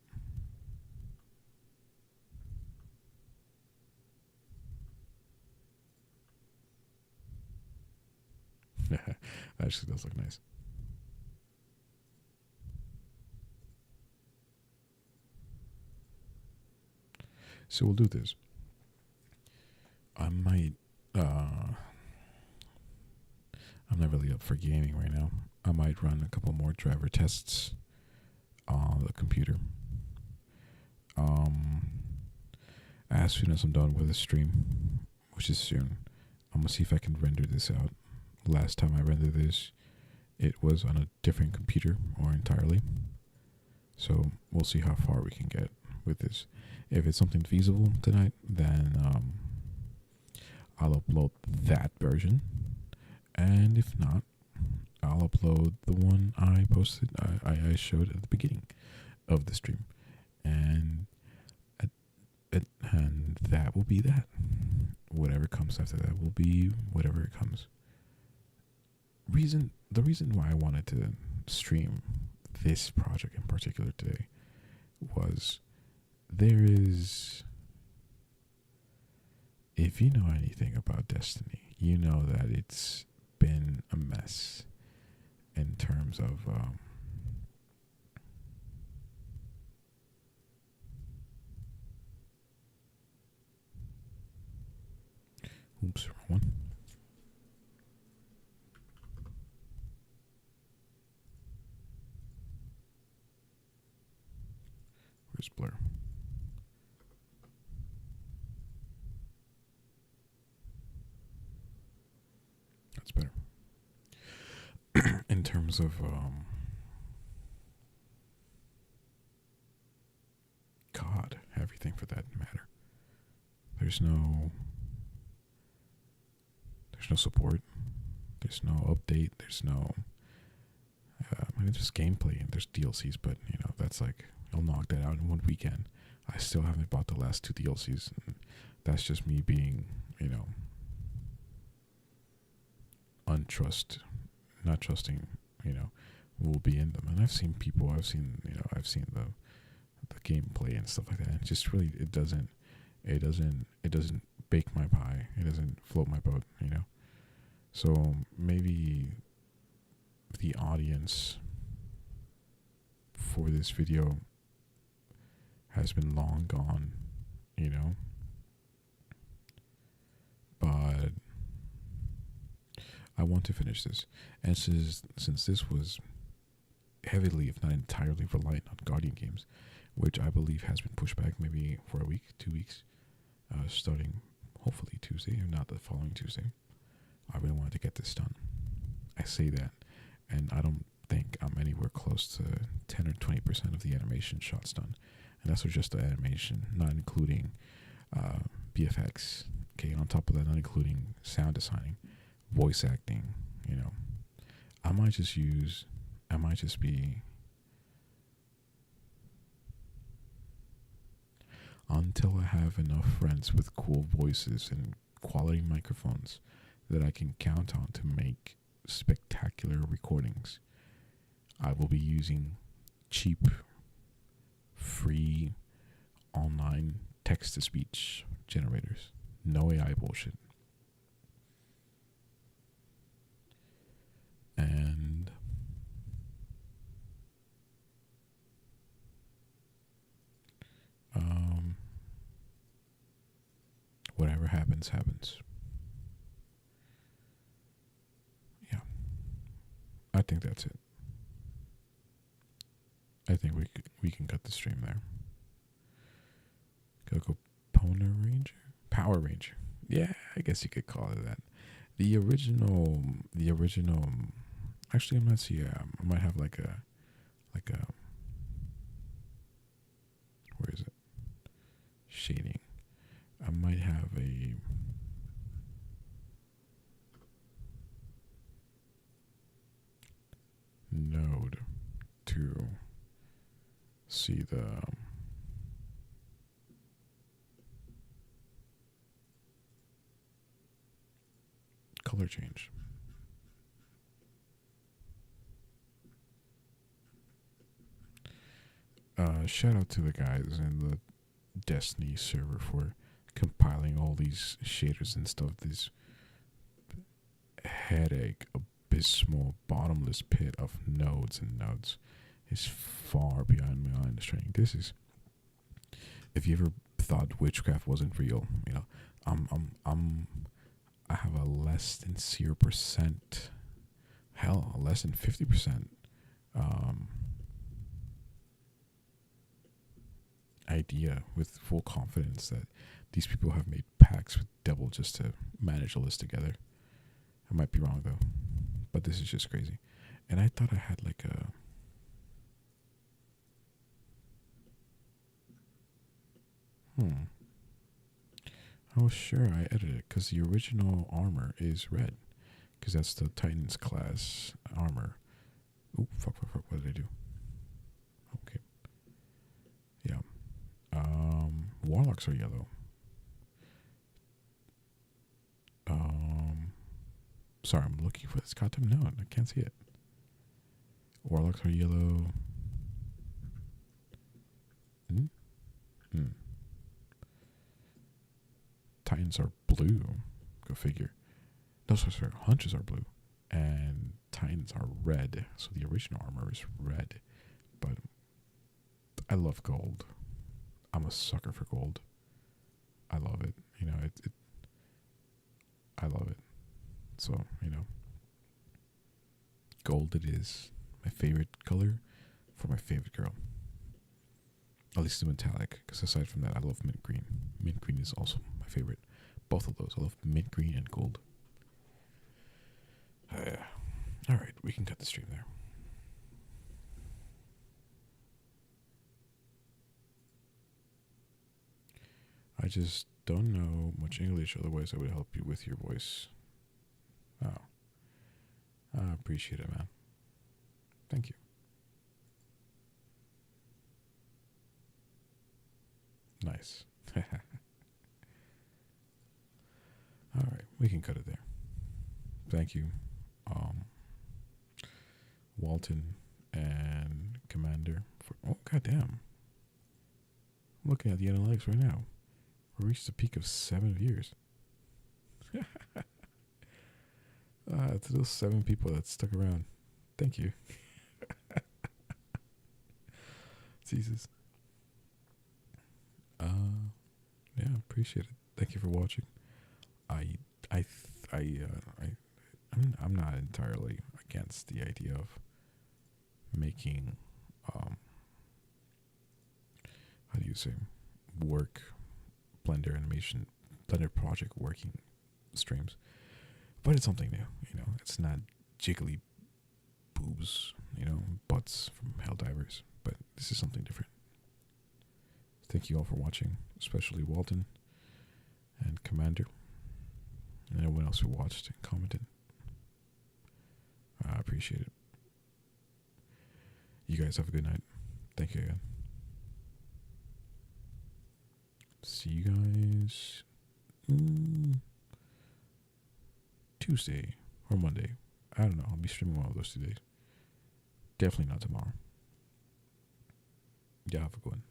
Actually does look nice. So we'll do this. I might, I'm not really up for gaming right now. I might run a couple more driver tests on the computer. As soon as I'm done with the stream, which is soon, I'm gonna see if I can render this out. Last time I rendered this, it was on a different computer or entirely. So we'll see how far we can get with this. If it's something feasible tonight, then I'll upload that version. And if not, I'll upload the one I posted, I showed at the beginning of the stream. And that will be that. Whatever comes after that will be whatever it comes. The reason why I wanted to stream this project in particular today was if you know anything about Destiny, you know that it's been a mess in terms of oops, wrong one. Where's Blur? That's better. In terms of COD, everything for that matter. There's no support. There's no update. There's no there's gameplay and there's DLCs, but you know that's like I'll knock that out in one weekend. I still haven't bought the last 2 DLCs. And that's just me being, you know, not trusting, you know, who will be in them. And I've seen the gameplay and stuff like that. And it just really, it doesn't bake my pie. It doesn't float my boat, you know. So maybe the audience for this video has been long gone, you know. But I want to finish this. And since this was heavily, if not entirely, reliant on Guardian games, which I believe has been pushed back maybe for a week, 2 weeks, starting hopefully Tuesday, if not the following Tuesday. I really wanted to get this done. I say that, and I don't think I'm anywhere close to 10 or 20% of the animation shots done. And that's just the animation, not including BFX. Okay, on top of that, not including sound designing, voice acting, you know. I might just be until I have enough friends with cool voices and quality microphones that I can count on to make spectacular recordings. I will be using cheap, free, online text-to-speech generators. No AI bullshit. And whatever happens, happens. Yeah. I think that's it. I think we can cut the stream there. Gotta go Power Ranger. Yeah, I guess you could call it that. The original. Actually, I'm not seeing. I might have like a. Where is it? Shading. I might have a. Node to see the. Color change. Shout out to the guys in the Destiny server for compiling all these shaders and stuff. This headache, a abysmal, bottomless pit of nodes and nodes is far beyond my understanding. This is, if you ever thought witchcraft wasn't real, you know, I have a less than 0%, hell, a less than 50% idea with full confidence that these people have made pacts with devil just to manage a list together. I might be wrong though, but this is just crazy. And I thought I had like a I was sure I edited it because the original armor is red, because that's the Titans class armor. Oh, fuck, what did I do? Okay. Yeah. Warlocks are yellow. Sorry, I'm looking for this goddamn note. I can't see it. Warlocks are yellow. Titans are blue. Go figure. No, sorry. Hunters are blue. And Titans are red. So the original armor is red. But I love gold. I'm a sucker for gold. I love it. You know, I love it. So, you know, gold it is. My favorite color for my favorite girl. At least the metallic, because aside from that, I love mint green. Mint green is also my favorite. Both of those. I love mint green and gold. Alright, we can cut the stream there. I just don't know much English, otherwise I would help you with your voice. Oh. I appreciate it, man. Thank you. Nice. Alright, we can cut it there. Thank you. Walton and Commander for, oh goddamn. I'm looking at the analytics right now. We reached a peak of 7 viewers. To those 7 people that stuck around, thank you. Jesus. Yeah, appreciate it. Thank you for watching. I'm not entirely against the idea of making how do you say, Blender animation, Blender project working streams, but it's something new. You know, it's not jiggly boobs, you know, butts from Helldivers, but this is something different. Thank you all for watching, especially Walton and Commander and everyone else who watched and commented. I appreciate it. You guys have a good night. Thank you again. See you guys Tuesday or Monday. I don't know. I'll be streaming one of those 2 days. Definitely not tomorrow. Yeah, have a good one.